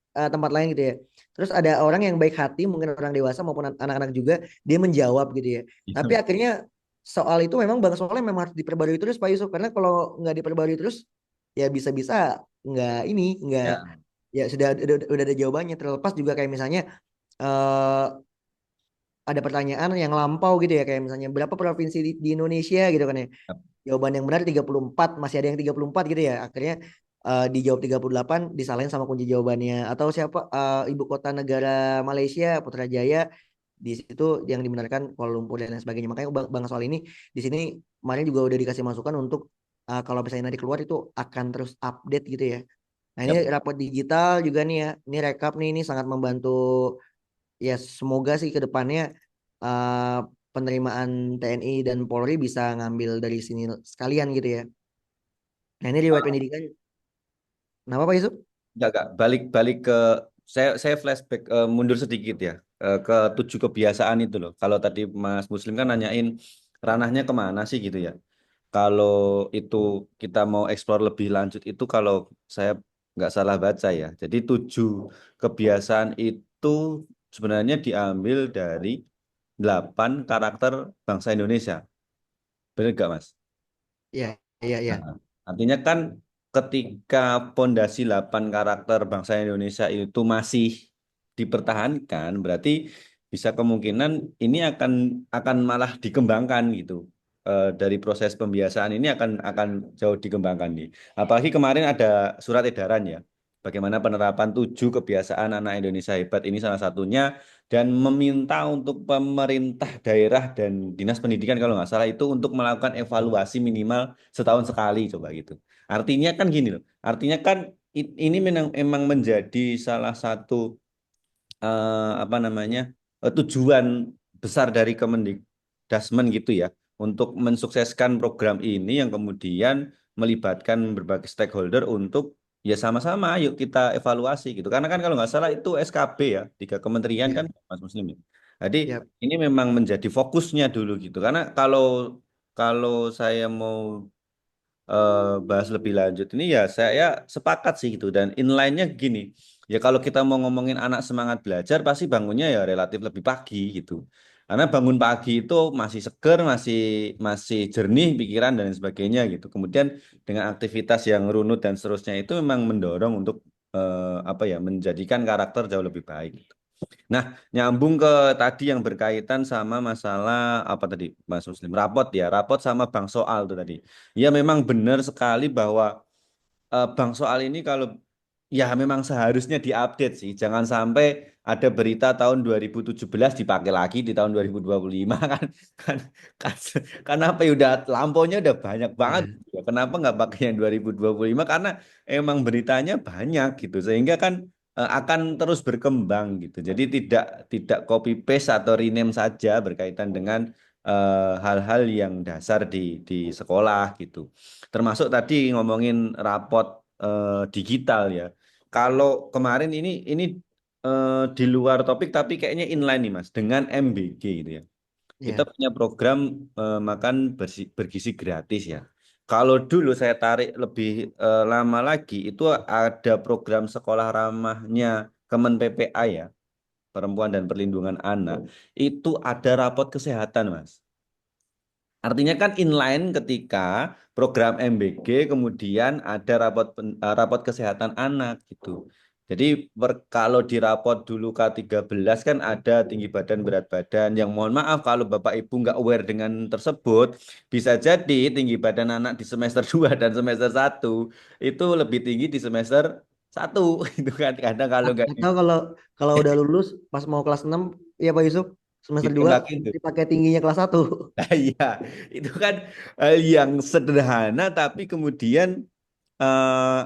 tempat lain gitu ya. Terus ada orang yang baik hati, mungkin orang dewasa maupun anak-anak juga, dia menjawab gitu ya. Tapi akhirnya soal itu memang bang soalnya memang harus diperbarui terus Pak Yusuf. Karena kalau nggak diperbarui terus, ya bisa-bisa nggak ini, nggak ya, ya udah ada jawabannya. Terlepas juga kayak misalnya eh ada pertanyaan yang lampau gitu ya, kayak misalnya berapa provinsi di Indonesia gitu kan ya. Jawaban yang benar 34, masih ada yang 34 gitu ya. Akhirnya dijawab 38, disalahin sama kunci jawabannya. Atau siapa ibu kota negara Malaysia, Putrajaya, di situ yang dibenarkan Kuala Lumpur dan lain sebagainya. Makanya Bang soal ini di sini kemarin juga udah dikasih masukan untuk kalau misalnya nanti keluar itu akan terus update gitu ya. Nah, ini yap. rapor digital juga nih ya. Ini rekap nih, ini sangat membantu ya, semoga sih ke depannya eh, penerimaan TNI dan Polri bisa ngambil dari sini sekalian gitu ya. Nah, ini riwayat pendidikan. Kenapa Pak Yusuf? Enggak. Balik ke saya flashback mundur sedikit ya ke 7 kebiasaan itu loh. Kalau tadi Mas Muslim kan nanyain ranahnya kemana sih gitu ya. Kalau itu kita mau explore lebih lanjut itu kalau saya nggak salah baca ya. Jadi 7 kebiasaan itu sebenarnya diambil dari 8 karakter bangsa Indonesia. Benar nggak Mas? Iya, iya, iya. Nah, artinya kan ketika pondasi 8 karakter bangsa Indonesia itu masih dipertahankan, berarti bisa kemungkinan ini akan malah dikembangkan gitu. Dari proses pembiasaan ini akan jauh dikembangkan nih. Apalagi kemarin ada surat edaran ya. Bagaimana penerapan 7 kebiasaan anak Indonesia hebat ini salah satunya dan meminta untuk pemerintah daerah dan dinas pendidikan kalau nggak salah itu untuk melakukan evaluasi minimal setahun sekali coba gitu. Artinya kan gini loh. Artinya kan ini memang menjadi salah satu apa namanya tujuan besar dari Kemendikbudrismen gitu ya untuk mensukseskan program ini yang kemudian melibatkan berbagai stakeholder untuk ya sama-sama yuk kita evaluasi gitu karena kan kalau nggak salah itu SKB ya 3 kementerian Iya, kan Mas Muslim ya. Jadi iya, ini memang menjadi fokusnya dulu gitu karena kalau kalau saya mau bahas lebih lanjut ini ya saya sepakat sih gitu dan inline-nya gini ya kalau kita mau ngomongin anak semangat belajar pasti bangunnya ya relatif lebih pagi gitu karena bangun pagi itu masih seger masih masih jernih pikiran dan sebagainya gitu kemudian dengan aktivitas yang runut dan seterusnya itu memang mendorong untuk apa ya menjadikan karakter jauh lebih baik gitu. Nah, nyambung ke tadi yang berkaitan sama masalah apa tadi, Mas Muslim? Rapot ya, rapot sama bank soal tuh tadi. Ya memang benar sekali bahwa bank soal ini kalau ya memang seharusnya diupdate sih. Jangan sampai ada berita tahun 2017 dipakai lagi di tahun 2025 kan kan kan, karena apa ya udah lampunya udah banyak banget iya. gitu ya. Kenapa nggak pakai yang 2025? Karena emang beritanya banyak gitu sehingga kan akan terus berkembang gitu. Jadi tidak copy paste atau rename saja berkaitan dengan hal-hal yang dasar di sekolah gitu. Termasuk tadi ngomongin rapot digital ya. Kalau kemarin ini di luar topik tapi kayaknya inline nih Mas dengan MBG gitu ya. Kita Iya. punya program makan bergizi gratis ya. Kalau dulu saya tarik lebih lama lagi itu ada program sekolah ramahnya Kemen PPA ya, Perempuan dan Perlindungan Anak. Itu ada rapot kesehatan Mas. Artinya kan inline ketika program MBG kemudian ada rapot kesehatan anak gitu. Jadi kalau di rapot dulu K13 kan ada tinggi badan berat badan yang mohon maaf kalau Bapak Ibu nggak aware dengan tersebut bisa jadi tinggi badan anak di semester 2 dan semester 1 itu lebih tinggi di semester 1 itu kan kadang kalau nggak Atau kalau udah lulus pas mau kelas 6 ya Pak Yusuf, semester 2 ditembakin tuh. dipakai tingginya kelas 1. Nah, iya, itu kan hal yang sederhana tapi kemudian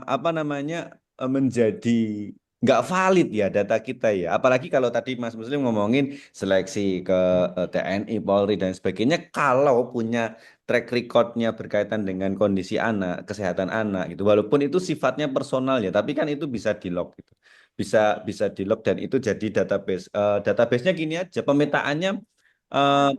apa namanya menjadi nggak valid ya data kita ya. Apalagi kalau tadi Mas Muslim ngomongin seleksi ke TNI, Polri dan sebagainya, kalau punya track recordnya berkaitan dengan kondisi anak, kesehatan anak gitu. Walaupun itu sifatnya personal ya, tapi kan itu bisa di-log gitu. bisa bisa di lock dan itu jadi database. Databasenya gini aja, pemetaannya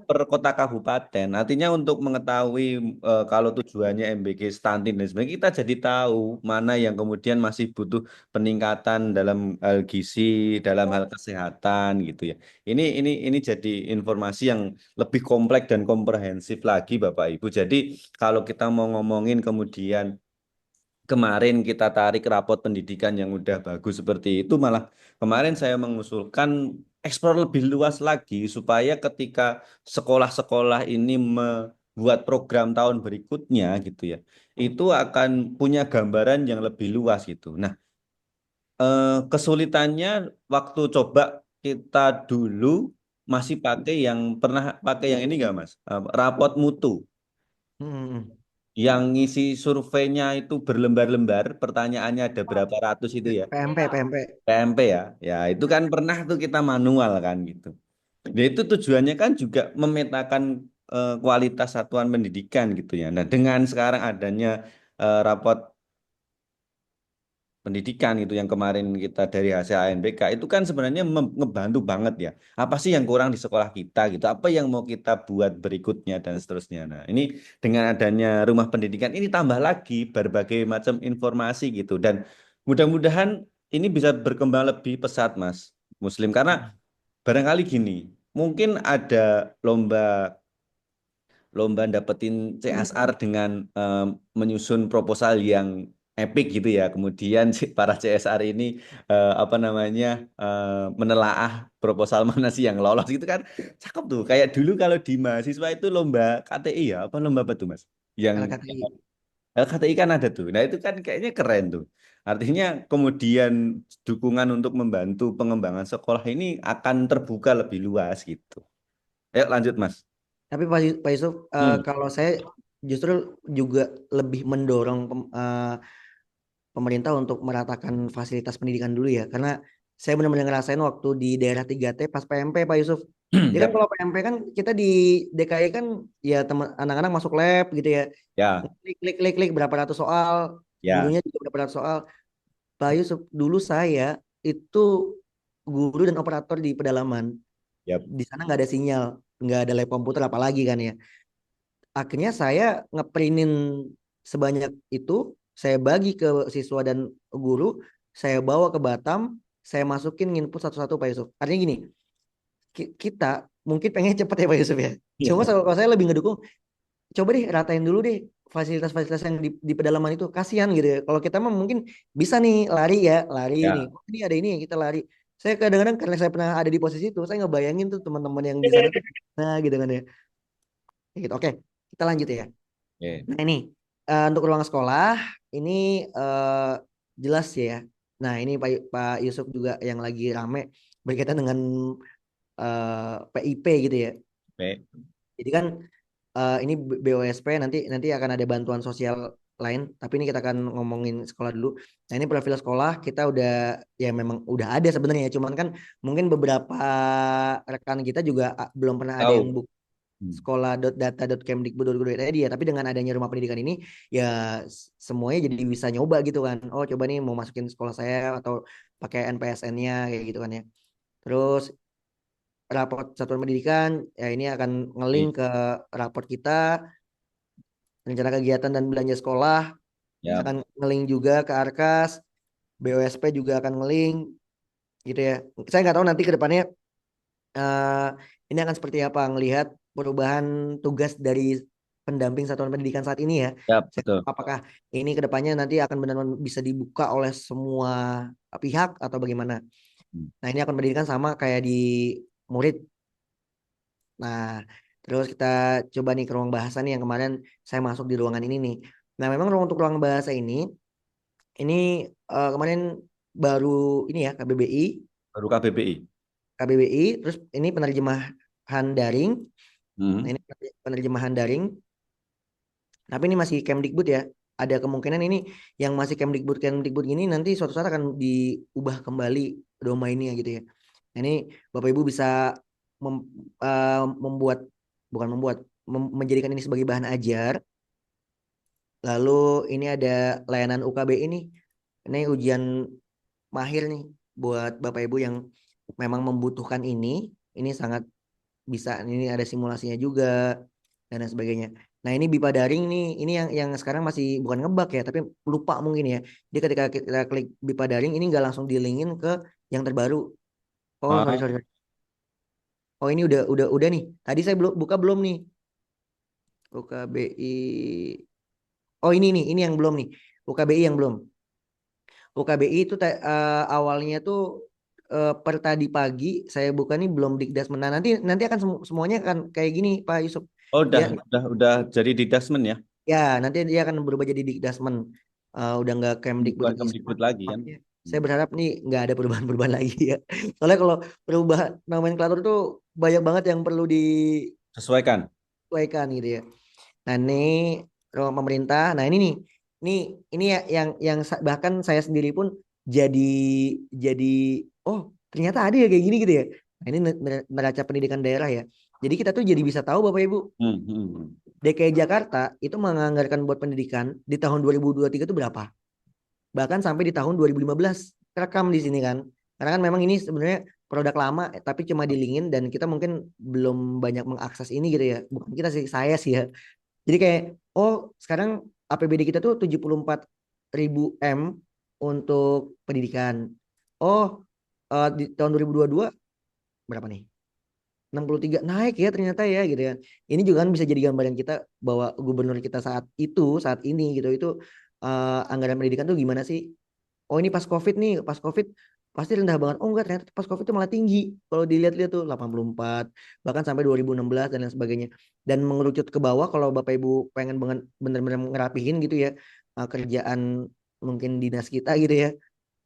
per kota kabupaten. Artinya untuk mengetahui kalau tujuannya MBG stunting dan sebagainya, kita jadi tahu mana yang kemudian masih butuh peningkatan dalam hal gizi, dalam hal kesehatan gitu ya. Ini jadi informasi yang lebih kompleks dan komprehensif lagi Bapak Ibu. Jadi kalau kita mau ngomongin kemudian kemarin kita tarik rapot pendidikan yang udah bagus seperti itu, malah kemarin saya mengusulkan eksplor lebih luas lagi supaya ketika sekolah-sekolah ini membuat program tahun berikutnya gitu ya, itu akan punya gambaran yang lebih luas gitu. Nah, kesulitannya waktu coba kita dulu masih pakai yang pernah pakai yang ini nggak Mas? Rapot mutu Hmm. yang ngisi surveinya itu berlembar-lembar, pertanyaannya ada berapa ratus itu ya, PMP. PMP ya. Ya, itu kan pernah tuh kita manual kan gitu. Nah, itu tujuannya kan juga memetakan kualitas satuan pendidikan gitu ya. Nah, dengan sekarang adanya rapot pendidikan itu yang kemarin kita dari hasil ANBK itu kan sebenarnya ngebantu banget ya. Apa sih yang kurang di sekolah kita gitu? Apa yang mau kita buat berikutnya dan seterusnya. Nah, ini dengan adanya rumah pendidikan ini tambah lagi berbagai macam informasi gitu dan mudah-mudahan ini bisa berkembang lebih pesat Mas Muslim karena barangkali gini, mungkin ada lomba lomba dapetin CSR dengan menyusun proposal yang epic gitu ya. Kemudian para CSR ini apa namanya menelaah proposal mana sih yang lolos gitu kan. Cakep tuh. Kayak dulu kalau di mahasiswa itu lomba KTI ya, apa lomba apa tuh Mas? Yang LKTI. LKTI kan ada tuh. Nah, itu kan kayaknya keren tuh. Artinya kemudian dukungan untuk membantu pengembangan sekolah ini akan terbuka lebih luas gitu. Ayo lanjut Mas. Tapi Pak Yusuf, Hmm. kalau saya justru juga lebih mendorong pemerintah untuk meratakan fasilitas pendidikan dulu ya. Karena saya benar-benar ngerasain waktu di daerah 3T pas PMP Pak Yusuf. Jadi kan Yap. kalau PMP kan kita di DKI kan ya teman anak-anak masuk lab gitu ya. Ya, Klik klik klik klik berapa ratus soal, ya, gurunya juga berapa ratus soal. Pak Yusuf, dulu saya itu guru dan operator di pedalaman. ya, Di sana nggak ada sinyal, nggak ada lab komputer apalagi kan ya. Akhirnya saya ngeprintin sebanyak itu, saya bagi ke siswa dan guru, saya bawa ke Batam, saya masukin input satu-satu Pak Yusuf. Artinya gini, kita mungkin pengen cepet ya Pak Yusuf ya. Cuma ya, kalau saya lebih ngedukung, coba deh ratain dulu deh fasilitas-fasilitas yang di pedalaman itu. Kasihan gitu ya. Kalau kita mah mungkin bisa nih lari ya, lari nih. ya. Oh, ini ada ini kita lari. Saya kadang-kadang karena saya pernah ada di posisi itu, saya ngebayangin tuh teman-teman yang di sana tuh, nah gitu kan ya. Gitu. Oke, kita lanjut ya. Oke. Nah ini untuk ruang sekolah ini jelas ya. Nah ini Pak Yusuf juga yang lagi rame berkaitan dengan PIP gitu ya. Oke. Jadi kan ini BOSP nanti nanti akan ada bantuan sosial lain. Tapi ini kita akan ngomongin sekolah dulu. Nah ini profil sekolah kita udah ya memang udah ada sebenarnya. Cuman kan mungkin beberapa rekan kita juga belum pernah ada yang Tahu. Hmm. sekolah.data.kemdikbud.go.id ya, tapi dengan adanya rumah pendidikan ini ya semuanya jadi bisa nyoba gitu kan. Oh coba nih mau masukin sekolah saya atau pakai NPSN-nya kayak gitu kan ya. Terus raport satuan pendidikan ya ini akan ngelink ke raport kita, rencana kegiatan dan belanja sekolah Ya, akan ngelink juga ke Arkas, BOSP juga akan ngelink gitu ya. Saya nggak tahu nanti ke depannya eh, ini akan seperti apa ngelihat perubahan tugas dari pendamping satuan pendidikan saat ini ya. ya, Saya betul. apakah ini ke depannya nanti akan benar-benar bisa dibuka oleh semua pihak atau bagaimana? Hmm. Nah, ini akan pendidikan sama kayak di murid. Nah, terus kita coba nih ke ruang bahasa nih yang kemarin saya masuk di ruangan ini nih. Nah, memang untuk ruang bahasa ini kemarin baru ini ya Baru KBBI. KBBI, terus ini penerjemahan daring. Nah, Hmm. ini penerjemahan daring. Tapi ini masih Kemdikbud ya. Ada kemungkinan ini yang masih Kemdikbud gini nanti suatu saat akan diubah kembali domainnya gitu ya. Nah, ini Bapak Ibu bisa mem- membuat bukan membuat menjadikan ini sebagai bahan ajar. Lalu ini ada layanan UKB ini. Ini ujian mahir nih. buat Bapak Ibu yang memang membutuhkan ini sangat bisa. Ini ada simulasinya juga dan lain sebagainya. Nah ini BIPA daring nih, ini yang sekarang masih bukan ngebug ya, tapi lupa mungkin ya. Dia ketika kita klik BIPA daring ini nggak langsung dilingin ke yang terbaru. Oh sorry Ah, sorry. Sorry. Oh ini udah nih. Tadi saya belum buka belum nih. UKBI. Oh ini yang belum nih. UKBI yang belum. UKBI itu awalnya tuh per tadi pagi saya buka nih belum Dikdasmen. Nah, nanti akan semuanya akan kayak gini Pak Yusuf. oh Dia udah jadi di Dasmen ya, ya nanti dia akan berubah jadi Dikdasmen. Udah nggak Kemdikbud bukan lagi. Kemdikbud lagi kan. Makanya saya berharap nih nggak ada perubahan-perubahan lagi ya. Soalnya kalau perubahan nomenklatur tuh banyak banget yang perlu Sesuaikan. disesuaikan gitu ya. Nah, ini ruang pemerintah. Nah, ini nih. Ini ini yang bahkan saya sendiri pun jadi oh, ternyata ada ya kayak gini gitu ya. Nah, ini neraca pendidikan daerah ya. Jadi kita tuh jadi bisa tahu Bapak Ibu, Hmm, hmm, hmm. DKI Jakarta itu menganggarkan buat pendidikan di tahun 2023 itu berapa? Bahkan sampai di tahun 2015 rekam di sini kan. Karena kan memang ini sebenarnya produk lama tapi cuma dilingin dan kita mungkin belum banyak mengakses ini gitu ya. Bukan kita sih, saya sih ya. Jadi kayak, oh sekarang APBD kita tuh 74.000 M untuk pendidikan. Oh, di tahun 2022 berapa nih? 63 naik ya ternyata ya gitu ya. Ini juga kan bisa jadi gambaran kita bahwa gubernur kita saat ini gitu itu anggaran pendidikan tuh gimana sih? Oh ini pas COVID nih, pas COVID pasti rendah banget. Oh enggak, ternyata pas COVID itu malah tinggi. Kalau dilihat-lihat tuh 84, bahkan sampai 2016 dan lain sebagainya. Dan mengerucut ke bawah kalau Bapak Ibu pengen banget bener-bener ngerapihin gitu ya, kerjaan mungkin dinas kita gitu ya.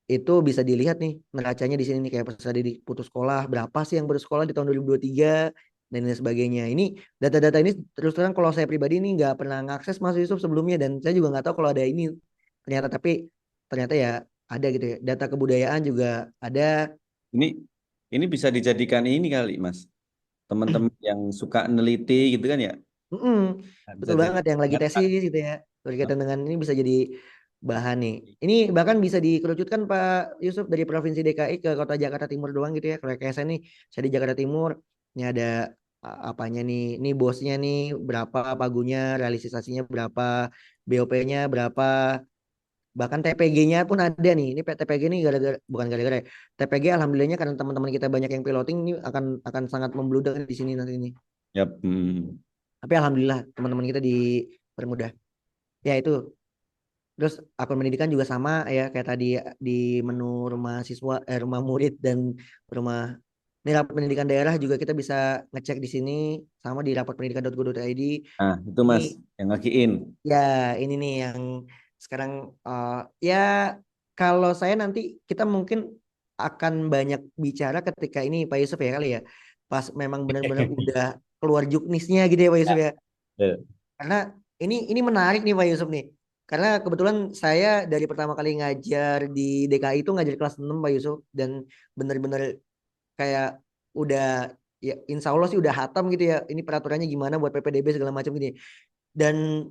Itu bisa dilihat nih neracanya di sini nih kayak pas tadi di putus sekolah, berapa sih yang bersekolah di tahun 2023 dan lain sebagainya. Ini data-data ini terus terang kalau saya pribadi ini nggak pernah ngakses Mas Yusuf sebelumnya dan saya juga nggak tahu kalau ada ini ternyata ternyata ya ada gitu ya. Data kebudayaan juga ada. Ini ini bisa dijadikan ini kali, Mas. Teman-teman yang suka neliti gitu kan ya. Mm-mm, Nah, bisa betul jadi banget yang lagi data. tesis gitu ya. Berkaitan dengan ini bisa jadi bahan nih. Ini bahkan bisa dikerucutkan Pak Yusuf dari Provinsi DKI ke Kota Jakarta Timur doang gitu ya. Kalau kayak saya nih, saya di Jakarta Timur, ini ada apanya nih? Ini bosnya nih berapa, pagunya, realisasinya berapa, BOP-nya berapa, bahkan TPG-nya pun ada nih. Ini TPG ini gara-gara bukan gara-gara ya. TPG alhamdulillahnya karena teman-teman kita banyak yang piloting ini akan sangat membludak di sini nanti ini. Yap. Hmm. Tapi alhamdulillah teman-teman kita dipermudah. Ya itu. Terus akun pendidikan juga sama ya kayak tadi di menu rumah siswa, rumah murid dan rumah ini rapat pendidikan daerah juga kita bisa ngecek di sini sama di rapatpendidikan.go.id. Nah, itu Ini Mas yang lagi in. ya ini nih yang sekarang ya kalau saya nanti kita mungkin akan banyak bicara ketika ini Pak Yusuf ya kali ya. Pas memang benar-benar udah keluar juknisnya gitu ya Pak Yusuf ya. Ya. Karena ini menarik nih Pak Yusuf nih. Karena kebetulan saya dari pertama kali ngajar di DKI itu ngajar kelas 6 Pak Yusuf dan benar-benar kayak udah ya insya Allah sih udah hatam gitu ya. Ini peraturannya gimana buat PPDB segala macam gini. Dan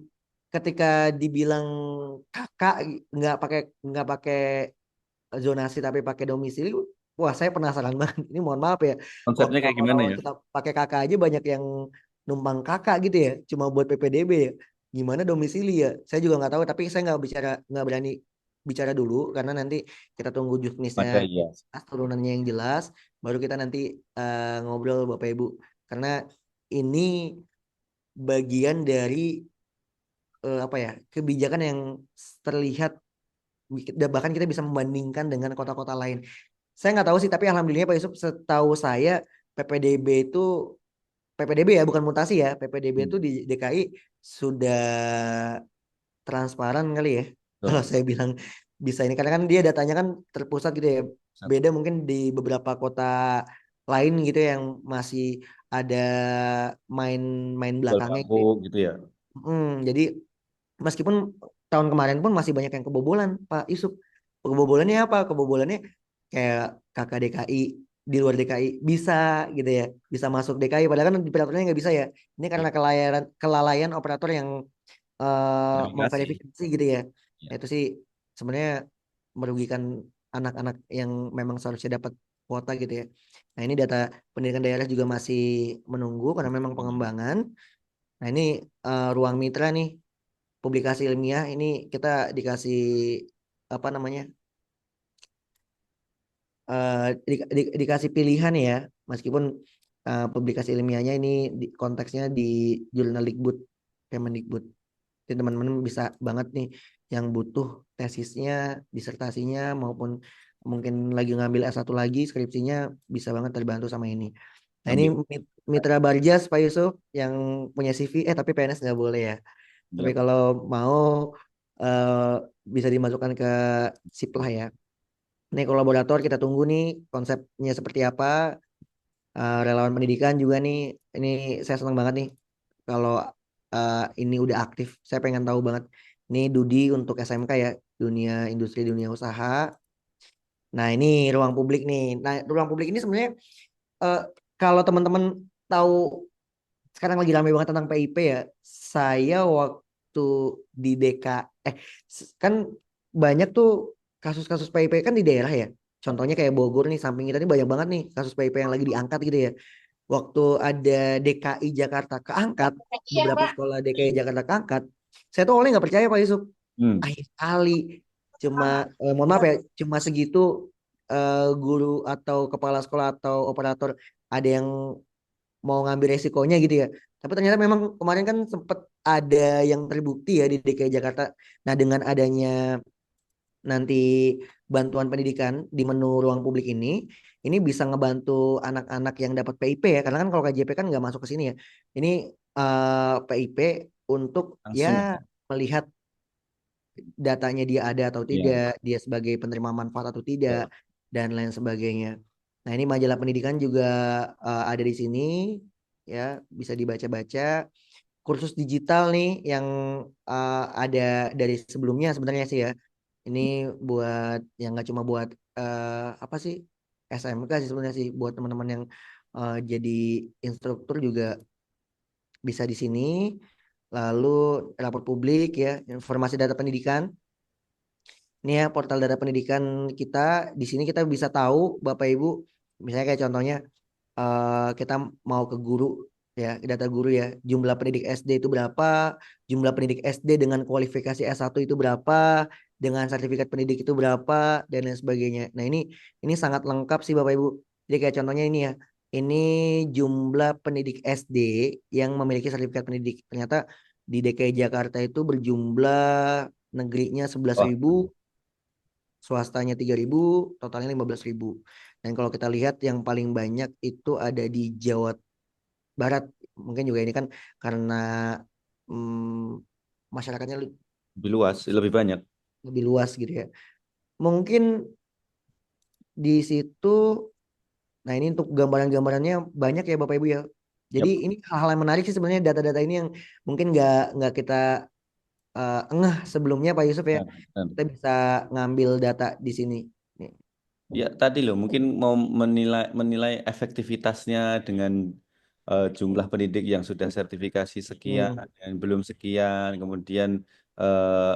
ketika dibilang kakak nggak pakai zonasi tapi pakai domisili, wah saya penasaran banget. Ini mohon maaf ya. Konsepnya Waktu kayak gimana awal-awal ya? kita pakai kakak aja banyak yang numpang kakak gitu ya, cuma buat PPDB ya. Gimana domisili ya? Saya juga nggak tahu. Tapi saya nggak berani bicara dulu karena nanti kita tunggu juknisnya Ada iya. turunannya yang jelas, baru kita nanti ngobrol Bapak Ibu. Karena ini bagian dari apa ya kebijakan yang terlihat bahkan kita bisa membandingkan dengan kota-kota lain. Saya nggak tahu sih, tapi alhamdulillah Pak Yusuf, setahu saya PPDB itu PPDB ya, bukan mutasi ya. PPDB itu Hmm. di DKI sudah transparan kali ya. Kalau Tuh. saya bilang bisa ini karena kan dia datanya kan terpusat gitu ya. Beda mungkin di beberapa kota lain gitu ya, yang masih ada main Jual belakangnya bambu gitu ya. gitu ya. Jadi meskipun tahun kemarin pun masih banyak yang kebobolan, Pak Yusuf. Kebobolannya apa? Kebobolannya kayak kakak DKI di luar DKI bisa gitu ya, bisa masuk DKI. Padahal kan di peraturannya nggak bisa ya. Ini karena kelalaian operator yang Verifikasi. memverifikasi gitu ya. Nah, Ya. itu sih sebenarnya merugikan anak-anak yang memang seharusnya dapat kuota gitu ya. Nah ini data pendidikan daerah juga masih menunggu karena memang pengembangan. Nah ini ruang mitra nih, publikasi ilmiah ini kita dikasih apa namanya, dikasih pilihan ya, meskipun publikasi ilmiahnya ini konteksnya di Jurnaldikbud Kemendikbud. Jadi teman-teman bisa banget nih yang butuh tesisnya, disertasinya maupun mungkin lagi ngambil S1 lagi skripsinya bisa banget terbantu sama ini. Nah ini Ambil. Mitra Barjas Pak Yusuf yang punya CV, tapi PNS nggak boleh ya. Tapi Ya. kalau mau eh, bisa dimasukkan ke SIP lah ya. Nih kolaborator kita tunggu nih konsepnya seperti apa. Relawan pendidikan juga nih, ini saya senang banget nih kalau ini udah aktif. Saya pengen tahu banget. Ini Dudi untuk SMK ya, dunia industri dunia usaha. Nah ini ruang publik nih. Nah ruang publik ini sebenarnya eh, kalau teman-teman tahu sekarang lagi ramai banget tentang PIP ya. Saya waktu di eh kan banyak tuh kasus-kasus PIP kan di daerah ya. Contohnya kayak Bogor nih, samping kita ini banyak banget nih kasus PIP yang lagi diangkat gitu ya. Waktu ada DKI Jakarta keangkat, beberapa sekolah DKI Jakarta keangkat, saya tuh awalnya nggak percaya Pak Yusuf. Hmm. Akhir kali cuma mohon maaf ya, cuma segitu guru atau kepala sekolah atau operator ada yang mau ngambil resikonya gitu ya. Tapi ternyata memang kemarin kan sempat ada yang terbukti ya di DKI Jakarta. Nah dengan adanya nanti bantuan pendidikan di menu ruang publik ini bisa ngebantu anak-anak yang dapat PIP ya, karena kan kalau KJP kan nggak masuk ke sini ya. Ini PIP untuk ya Langsung. melihat datanya dia ada atau Ya. tidak, dia sebagai penerima manfaat atau tidak, Ya. dan lain sebagainya. Nah ini majalah pendidikan juga ada di sini ya, bisa dibaca-baca. Kursus digital nih yang ada dari sebelumnya sebenarnya sih ya. Ini buat yang nggak cuma buat apa sih SMK sih sebenarnya sih, buat teman-teman yang jadi instruktur juga bisa di sini. Lalu rapor publik ya, informasi data pendidikan. Ini ya portal data pendidikan kita. Di sini kita bisa tahu Bapak Ibu, misalnya kayak contohnya kita mau ke guru ya, data guru ya, jumlah pendidik SD itu berapa, jumlah pendidik SD dengan kualifikasi S1 itu berapa, dengan sertifikat pendidik itu berapa, dan lain sebagainya. Nah ini sangat lengkap sih Bapak Ibu. Jadi kayak contohnya ini ya, ini jumlah pendidik SD yang memiliki sertifikat pendidik. Ternyata di DKI Jakarta itu berjumlah negerinya 11.000, Wah, swastanya 3.000, totalnya 15.000. Dan kalau kita lihat yang paling banyak itu ada di Jawa Barat. Mungkin juga ini kan karena masyarakatnya lebih luas, lebih banyak. lebih luas gitu ya. Mungkin di situ, nah ini untuk gambaran-gambarannya banyak ya Bapak Ibu ya. Jadi Yap. ini hal-hal yang menarik sih sebenarnya, data-data ini yang mungkin nggak kita engah sebelumnya Pak Yusuf ya. Ya, dan- Kita bisa ngambil data di sini. Nih. ya, tadi loh mungkin mau menilai menilai efektivitasnya dengan jumlah pendidik yang sudah sertifikasi sekian Hmm. dan belum sekian, kemudian eh,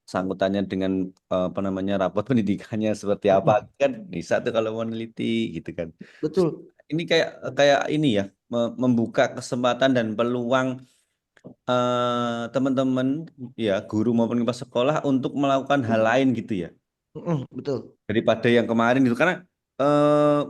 sangkutannya dengan apa namanya rapot pendidikannya seperti apa kan bisa tuh kalau meneliti gitu kan. Terus Betul. ini kayak kayak ini ya membuka kesempatan dan peluang teman-teman ya guru maupun kepala sekolah untuk melakukan hal lain gitu ya Betul. daripada yang kemarin itu karena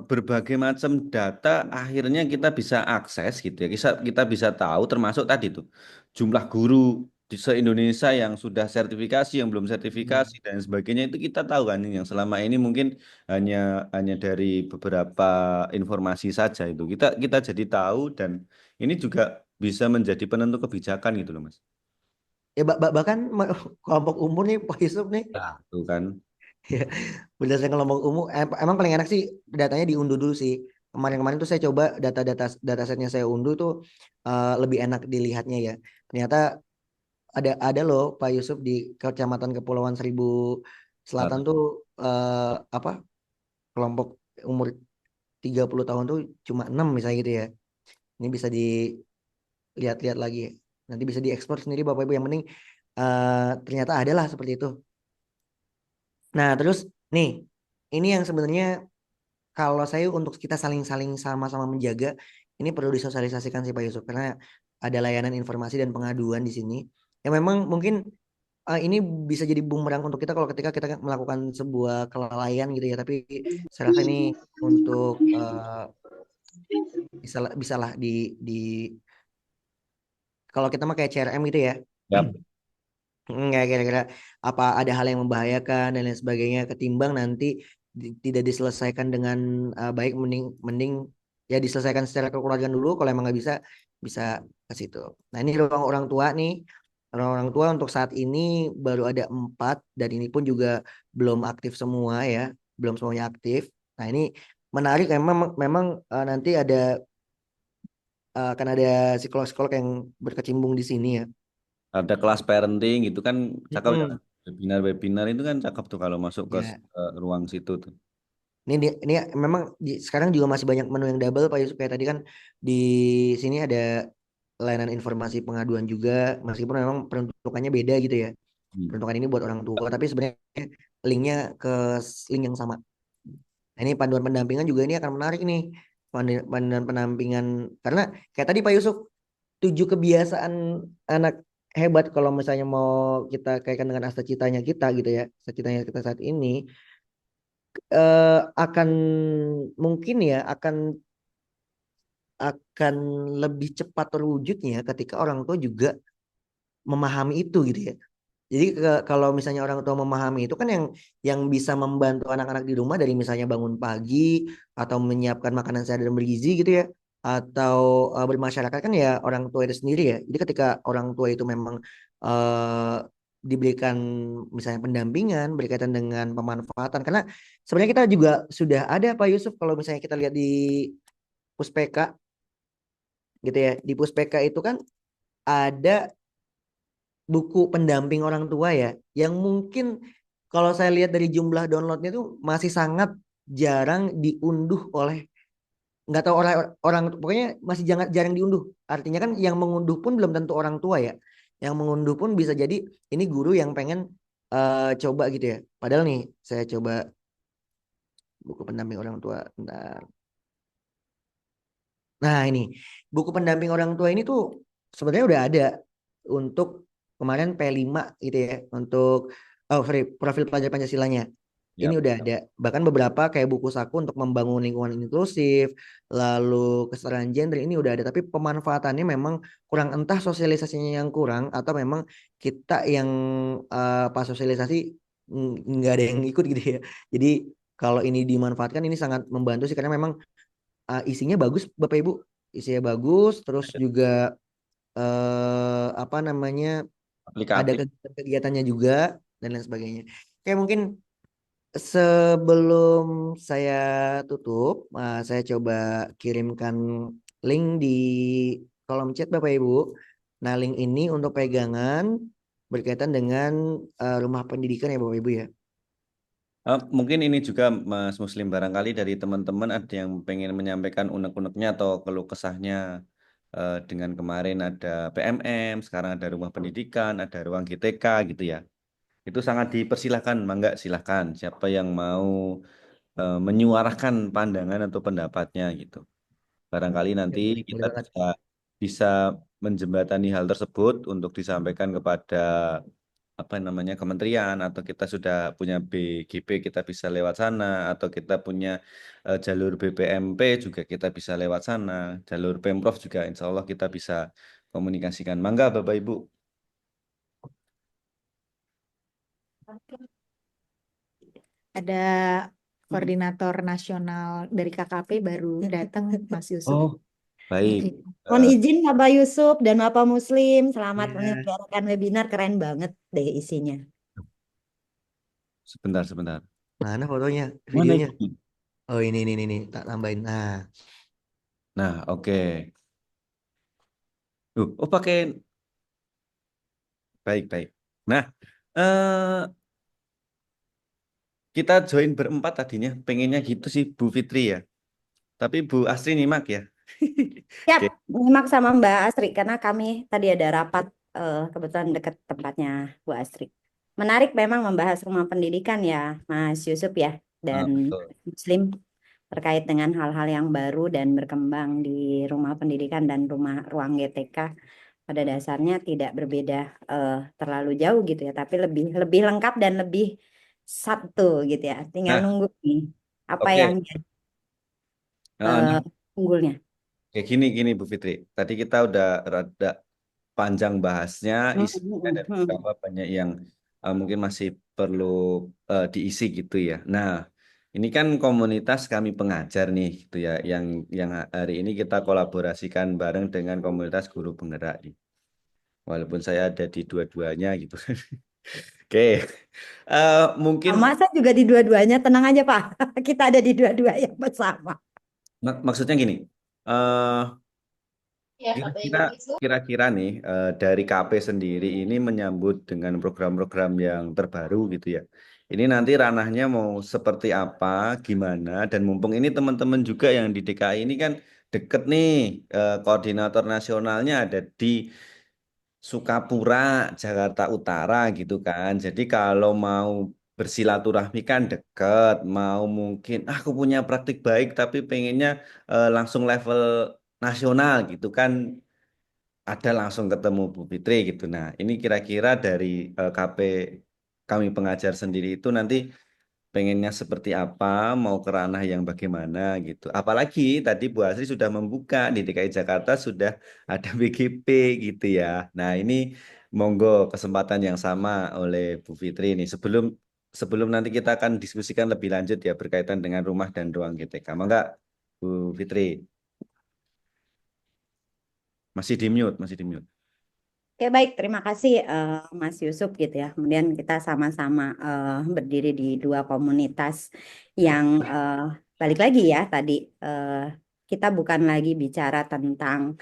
berbagai macam data akhirnya kita bisa akses gitu ya kita bisa tahu termasuk tadi tuh jumlah guru di se-Indonesia yang sudah sertifikasi yang belum sertifikasi Hmm. dan sebagainya itu kita tahu kan yang selama ini mungkin hanya hanya dari beberapa informasi saja itu kita jadi tahu dan ini juga bisa menjadi penentu kebijakan gitu loh Mas. Ya bahkan kelompok umur nih Pak Yusuf nih. Nah, tuh kan. Ya, berdasarkan kelompok umur, emang paling enak sih datanya diunduh dulu sih. Kemarin-kemarin tuh saya coba datasetnya saya unduh tuh lebih enak dilihatnya ya. Ternyata ada loh Pak Yusuf di Kecamatan Kepulauan Seribu Selatan Selatan. tuh apa kelompok umur 30 tahun tuh cuma 6 misalnya gitu ya. Ini bisa dilihat-lihat lagi. Nanti bisa dieksplor sendiri Bapak Ibu, yang penting ternyata ada lah seperti itu. Nah, terus nih, ini yang sebenarnya kalau saya untuk kita saling-saling sama-sama menjaga, ini perlu disosialisasikan sih Pak Yusuf, karena ada layanan informasi dan pengaduan di sini. Yang memang mungkin ini bisa jadi bumerang untuk kita kalau ketika kita melakukan sebuah kelalaian gitu ya. Tapi saya rasa ini untuk bisa lah di kalau kita mah kayak CRM gitu ya. Yap. Nggak kira-kira apa ada hal yang membahayakan dan lain sebagainya ketimbang nanti tidak diselesaikan dengan baik, mending ya diselesaikan secara kekeluargaan dulu, kalau emang nggak bisa bisa ke situ. Nah ini ruang orang tua nih, ruang orang tua untuk saat ini baru ada 4 dan ini pun juga belum aktif semua ya, belum semuanya aktif. Nah ini menarik, memang nanti akan ada psikolog-psikolog yang berkecimpung di sini ya. Ada kelas parenting gitu kan, cakep ya. Mm-mm. Webinar-webinar itu kan cakep tuh kalau masuk ke Ya. ruang situ tuh. Ini memang sekarang juga masih banyak menu yang double Pak Yusuf, kayak tadi kan di sini ada layanan informasi pengaduan juga, meskipun memang peruntukannya beda gitu ya. Hmm. Peruntukan ini buat orang tua, tapi sebenarnya linknya ke link yang sama. Nah, ini panduan pendampingan juga ini akan menarik nih, panduan pendampingan, karena kayak tadi Pak Yusuf, 7 kebiasaan anak hebat, kalau misalnya mau kita kaitkan dengan asta citanya kita gitu ya, asta citanya kita saat ini akan mungkin ya akan lebih cepat terwujudnya ketika orang tua juga memahami itu gitu ya. Jadi kalau misalnya orang tua memahami itu kan yang bisa membantu anak-anak di rumah, dari misalnya bangun pagi atau menyiapkan makanan sehat dan bergizi gitu ya, atau bermasyarakat kan ya orang tua itu sendiri ya. Jadi ketika orang tua itu memang uh, diberikan misalnya pendampingan berkaitan dengan pemanfaatan, karena sebenarnya kita juga sudah ada Pak Yusuf, kalau misalnya kita lihat di Puspeka gitu ya. Di Puspeka itu kan ada buku pendamping orang tua ya, yang mungkin kalau saya lihat dari jumlah downloadnya itu masih sangat jarang diunduh oleh, nggak tahu orang orang pokoknya masih jarang diunduh. Artinya kan yang mengunduh pun belum tentu orang tua ya. Yang mengunduh pun bisa jadi ini guru yang pengen coba gitu ya. Padahal nih saya coba buku pendamping orang tua. Bentar. Nah ini buku pendamping orang tua ini tuh sebenarnya udah ada untuk kemarin P5 gitu ya, untuk profil pelajar Pancasilanya. Ini Yap. udah ada. Bahkan beberapa kayak buku saku untuk membangun lingkungan inklusif, lalu kesetaraan gender ini udah ada. Tapi pemanfaatannya memang kurang, entah sosialisasinya yang kurang atau memang kita yang pas sosialisasi nggak ada yang ikut gitu ya. Jadi kalau ini dimanfaatkan ini sangat membantu sih, karena memang isinya bagus Bapak Ibu, isinya bagus, terus juga apa namanya ada Aplikatif. kegiatannya juga dan lain sebagainya. Kayak mungkin sebelum saya tutup, saya coba kirimkan link di kolom chat Bapak Ibu. Nah, link ini untuk pegangan berkaitan dengan rumah pendidikan ya Bapak Ibu ya. Mungkin ini juga Mas Muslim, barangkali dari teman-teman ada yang pengen menyampaikan unek-uneknya atau keluh kesahnya dengan kemarin ada PMM, sekarang ada rumah pendidikan, ada ruang GTK gitu ya. Itu sangat dipersilahkan, mangga silahkan siapa yang mau menyuarakan pandangan atau pendapatnya gitu. Barangkali Ya, nanti boleh, boleh kita banget. bisa menjembatani hal tersebut untuk disampaikan kepada apa namanya kementerian, atau kita sudah punya BGP kita bisa lewat sana, atau kita punya jalur BPMP juga kita bisa lewat sana, jalur Pemprov juga insya Allah kita bisa komunikasikan. Mangga Bapak Ibu. Ada koordinator nasional dari KKP baru datang, Mas Yusuf. Oh, baik. Mohon izin Bapak Yusuf dan Bapak Muslim, selamat Ya, menyelenggarakan webinar, keren banget deh isinya. Sebentar. mana fotonya, Mana videonya? itu? Oh ini tak tambahin. Nah, Nah, oke. Oh, pakai baik. Nah, eh kita join berempat tadinya, pengennya gitu sih Bu Fitri ya. Tapi Bu Astri nyimak ya. Siap, Oke. nyimak sama Mbak Astri karena kami tadi ada rapat kebetulan dekat tempatnya Bu Astri. Menarik memang membahas rumah pendidikan ya, Mas Yusuf ya. dan betul. Muslim terkait dengan hal-hal yang baru dan berkembang di rumah pendidikan dan ruang GTK. Pada dasarnya tidak berbeda terlalu jauh gitu ya, tapi lebih lengkap dan lebih satu gitu ya. Tinggal Nah, nunggu nih apa yang oke. jadi Nah, unggulnya. kayak gini Bu Fitri. Tadi kita udah rada panjang bahasnya, isinya dan beberapa banyak yang mungkin masih perlu diisi gitu ya. Nah, ini kan komunitas kami pengajar nih gitu ya, yang hari ini kita kolaborasikan bareng dengan komunitas guru penggerak nih. Walaupun saya ada di dua-duanya gitu. Oke, mungkin Sama saya juga di dua-duanya, tenang aja Pak. Kita ada di dua-dua yang bersama. maksudnya gini. eh Ya, Kira-kira katanya gitu. kira-kira nih dari KP sendiri ini menyambut dengan program-program yang terbaru gitu ya. Ini nanti ranahnya mau seperti apa, gimana, dan mumpung ini teman-teman juga yang di DKI ini kan deket nih, koordinator nasionalnya ada di Sukapura, Jakarta Utara gitu kan. Jadi kalau mau bersilaturahmi kan deket, mau mungkin aku punya praktik baik tapi pengennya langsung level nasional gitu kan, ada langsung ketemu Bu Fitri gitu. Nah, ini kira-kira dari KP kami pengajar sendiri itu nanti pengennya seperti apa, mau ke ranah yang bagaimana gitu. Apalagi tadi Bu Asri sudah membuka di DKI Jakarta sudah ada BGP gitu ya. Nah, ini monggo kesempatan yang sama oleh Bu Fitri ini. Sebelum sebelum nanti kita akan diskusikan lebih lanjut ya berkaitan dengan rumah dan ruang GTK. Mangga Bu Fitri, masih di mute. Oke, baik. Terima kasih Mas Yusuf gitu ya. Kemudian kita sama-sama berdiri di dua komunitas yang balik lagi ya tadi kita bukan lagi bicara tentang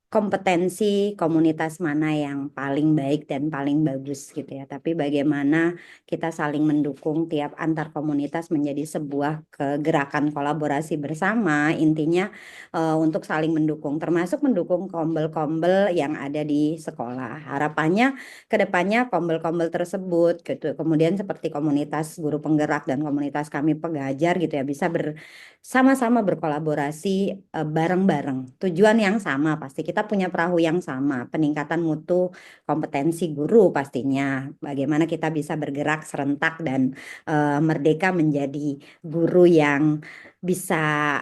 kompetensi komunitas mana yang paling baik dan paling bagus gitu ya. Tapi bagaimana kita saling mendukung tiap antar komunitas menjadi sebuah gerakan kolaborasi bersama. Intinya untuk saling mendukung, termasuk mendukung kombel-kombel yang ada di sekolah. Harapannya ke depannya kombel-kombel tersebut gitu. Kemudian seperti komunitas guru penggerak dan komunitas kami pengajar gitu ya bisa sama-sama berkolaborasi bareng-bareng. Tujuan yang sama pasti kita punya perahu yang sama, peningkatan mutu kompetensi guru pastinya. Bagaimana kita bisa bergerak serentak dan merdeka menjadi guru yang bisa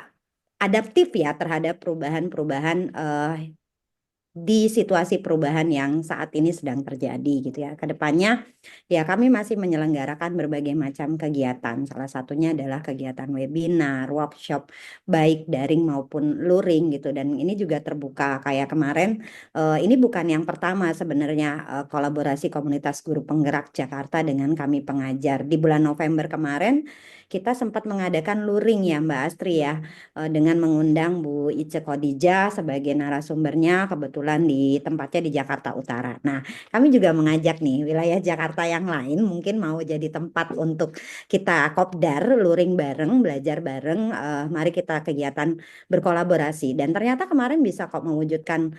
adaptif ya terhadap perubahan-perubahan di situasi perubahan yang saat ini sedang terjadi gitu ya. Kedepannya ya kami masih menyelenggarakan berbagai macam kegiatan. Salah satunya adalah kegiatan webinar, workshop, baik daring maupun luring gitu. Dan ini juga terbuka kayak kemarin. Ini bukan yang pertama sebenarnya kolaborasi komunitas guru penggerak Jakarta dengan kami pengajar. Di bulan November kemarin kita sempat mengadakan luring ya Mbak Astri ya dengan mengundang Bu Ice Khadijah sebagai narasumbernya kebetulan di tempatnya di Jakarta Utara. Nah, kami juga mengajak nih wilayah Jakarta yang lain mungkin mau jadi tempat untuk kita kopdar, luring bareng, belajar bareng. Mari kita kegiatan berkolaborasi dan ternyata kemarin bisa kok mewujudkan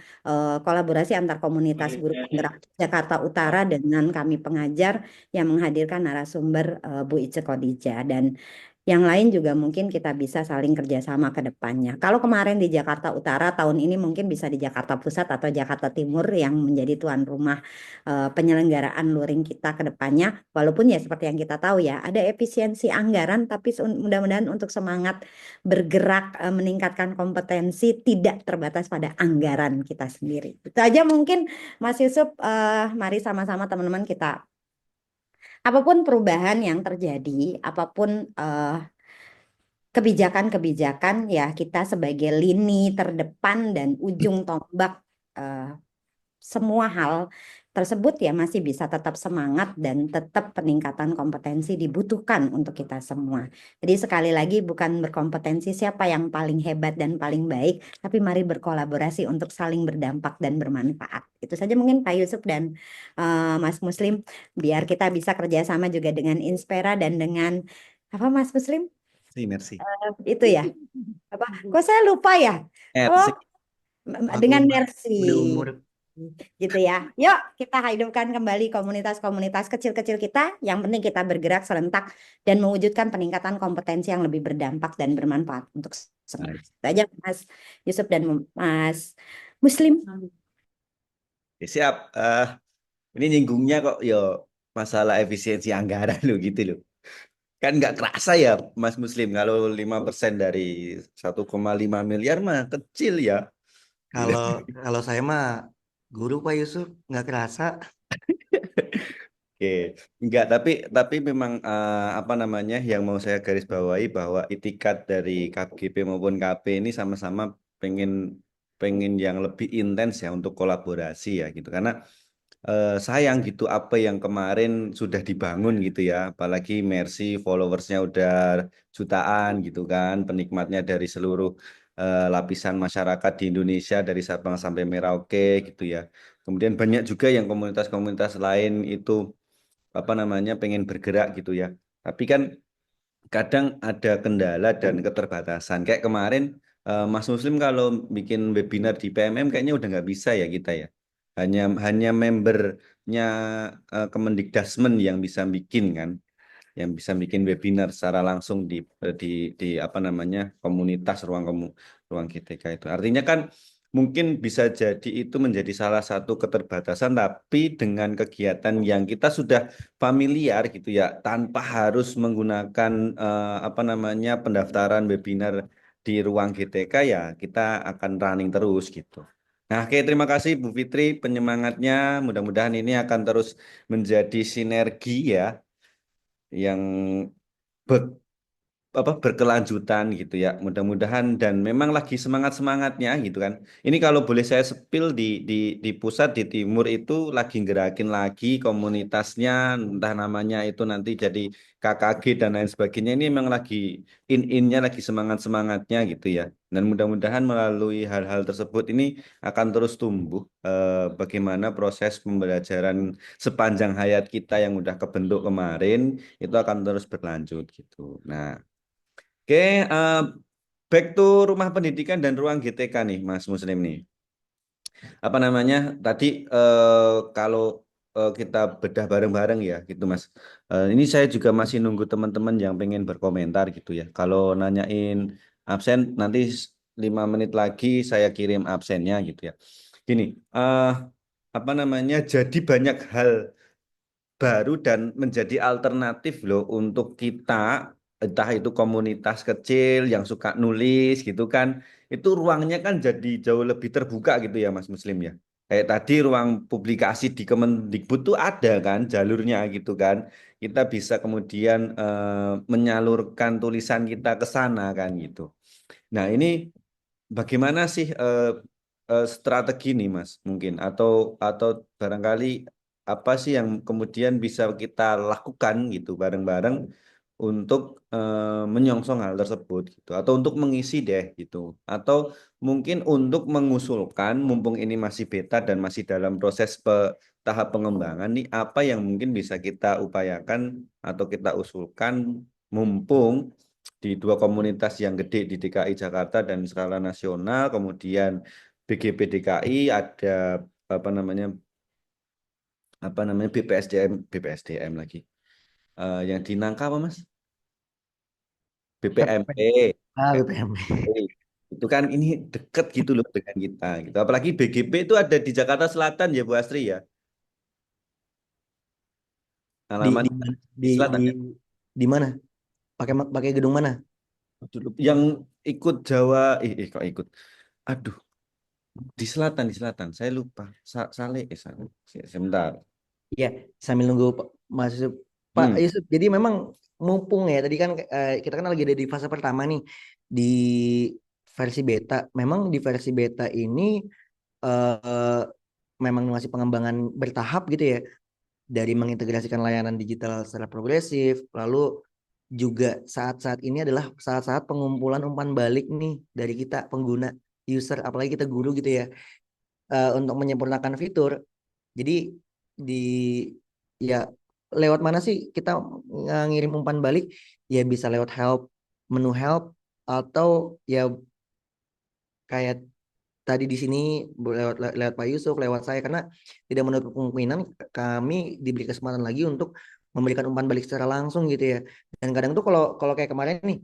kolaborasi antar komunitas guru penggerak Jakarta Utara dengan kami pengajar yang menghadirkan narasumber Bu Ice Khadijah dan yang lain juga mungkin kita bisa saling kerjasama ke depannya. Kalau kemarin di Jakarta Utara, tahun ini mungkin bisa di Jakarta Pusat atau Jakarta Timur yang menjadi tuan rumah penyelenggaraan luring kita ke depannya. Walaupun ya seperti yang kita tahu ya, ada efisiensi anggaran, tapi mudah-mudahan untuk semangat bergerak meningkatkan kompetensi tidak terbatas pada anggaran kita sendiri. Itu aja mungkin Mas Yusuf, mari sama-sama teman-teman kita apapun perubahan yang terjadi, apapun kebijakan-kebijakan ya kita sebagai lini terdepan dan ujung tombak semua hal tersebut ya masih bisa tetap semangat dan tetap peningkatan kompetensi dibutuhkan untuk kita semua. Jadi sekali lagi bukan berkompetensi siapa yang paling hebat dan paling baik, tapi mari berkolaborasi untuk saling berdampak dan bermanfaat. Itu saja mungkin Pak Yusuf dan Mas Muslim, biar kita bisa kerjasama juga dengan Inspera dan dengan apa Mas Muslim? Merci. Itu ya. Apa? Kok saya lupa ya? Oh, Merci. dengan Budi Mercy. umur. gitu ya. Yuk kita hidupkan kembali komunitas-komunitas kecil-kecil kita. Yang penting kita bergerak serentak dan mewujudkan peningkatan kompetensi yang lebih berdampak dan bermanfaat untuk semua. Nice. Itu aja Mas Yusuf dan Mas Muslim. Ya, siap. Ini nyinggungnya kok yo masalah efisiensi anggaran lo gitu loh. Kan nggak kerasa ya Mas Muslim kalau 5% dari 1,5 miliar mah kecil ya. Gitu. Kalau kalau saya mah guru Pak Yusuf nggak kerasa. Oke, enggak, tapi memang apa namanya yang mau saya garis bawahi bahwa itikat dari KGP maupun KP ini sama-sama pengen pengen yang lebih intens ya untuk kolaborasi ya gitu karena sayang gitu apa yang kemarin sudah dibangun gitu ya apalagi Mercy followersnya udah jutaan gitu kan penikmatnya dari seluruh lapisan masyarakat di Indonesia dari Sabang sampai Merauke gitu ya kemudian banyak juga yang komunitas-komunitas lain itu apa namanya pengen bergerak gitu ya. Tapi kan kadang ada kendala dan keterbatasan. Kayak kemarin Mas Muslim kalau bikin webinar di PMM kayaknya udah nggak bisa ya kita ya. Hanya membernya Kemendikdasmen yang bisa bikin kan, yang bisa bikin webinar secara langsung di apa namanya komunitas ruang GTK itu. Artinya kan mungkin bisa jadi itu menjadi salah satu keterbatasan, tapi dengan kegiatan yang kita sudah familiar gitu ya, tanpa harus menggunakan apa namanya pendaftaran webinar di ruang GTK ya, kita akan running terus gitu. Nah, oke, terima kasih Bu Fitri penyemangatnya. Mudah-mudahan ini akan terus menjadi sinergi ya yang be- berkelanjutan gitu ya. Mudah-mudahan dan memang lagi semangat-semangatnya gitu kan. Ini kalau boleh saya sepil di pusat di timur itu lagi gerakin lagi komunitasnya entah namanya itu nanti jadi KKG dan lain sebagainya ini memang lagi in-innya lagi semangat-semangatnya gitu ya. Dan mudah-mudahan melalui hal-hal tersebut ini akan terus tumbuh bagaimana proses pembelajaran sepanjang hayat kita yang udah kebentuk kemarin itu akan terus berlanjut gitu. Nah, oke, back to rumah pendidikan dan ruang GTK nih, Mas Muslim nih. Apa namanya? Tadi kalau kita bedah bareng-bareng ya, gitu, Mas. Ini saya juga masih nunggu teman-teman yang pengen berkomentar gitu ya. Kalau nanyain absen, nanti 5 menit lagi saya kirim absennya gitu ya. Gini, apa namanya? Jadi banyak hal baru dan menjadi alternatif loh untuk kita entah itu komunitas kecil yang suka nulis gitu kan itu ruangnya kan jadi jauh lebih terbuka gitu ya Mas Muslim ya kayak tadi ruang publikasi di Kemendikbud tuh ada kan jalurnya gitu kan kita bisa kemudian menyalurkan tulisan kita ke sana kan gitu nah ini bagaimana sih strategi nih Mas mungkin atau barangkali apa sih yang kemudian bisa kita lakukan gitu bareng-bareng untuk menyongsong hal tersebut gitu atau untuk mengisi deh gitu atau mungkin untuk mengusulkan mumpung ini masih beta dan masih dalam proses tahap pengembangan nih apa yang mungkin bisa kita upayakan atau kita usulkan mumpung di dua komunitas yang gede di DKI Jakarta dan skala nasional, kemudian BGP DKI ada apa namanya BPSDM lagi. Yang di Nangka apa Mas? BPMP. BPM. Itu kan ini deket gitu loh dengan kita gitu. Apalagi BGP itu ada di Jakarta Selatan ya Bu Astri ya. Di Alamat di di di selatan di, ya. di mana? Pakai gedung mana? Dulu yang ikut Jawa kok ikut. Aduh, di selatan. Saya lupa. Saleh Saleh. Sebentar. Iya, sambil nunggu Mas Yusuf. Pak Hmm. Yusuf, jadi memang mumpung ya, tadi kan kita kan lagi ada di fase pertama nih di versi beta. Memang di versi beta ini eh, memang masih pengembangan bertahap gitu ya, dari mengintegrasikan layanan digital secara progresif, lalu juga saat-saat ini adalah saat-saat pengumpulan umpan balik nih dari kita pengguna user, apalagi kita guru gitu ya, untuk menyempurnakan fitur. Jadi di ya lewat mana sih kita ngirim umpan balik? Ya bisa lewat help, menu help atau ya kayak tadi di sini lewat Pak Yusuf, lewat saya, karena tidak menutup kemungkinan kami diberi kesempatan lagi untuk memberikan umpan balik secara langsung gitu ya. Dan kadang tuh kalau kalau kayak kemarin nih,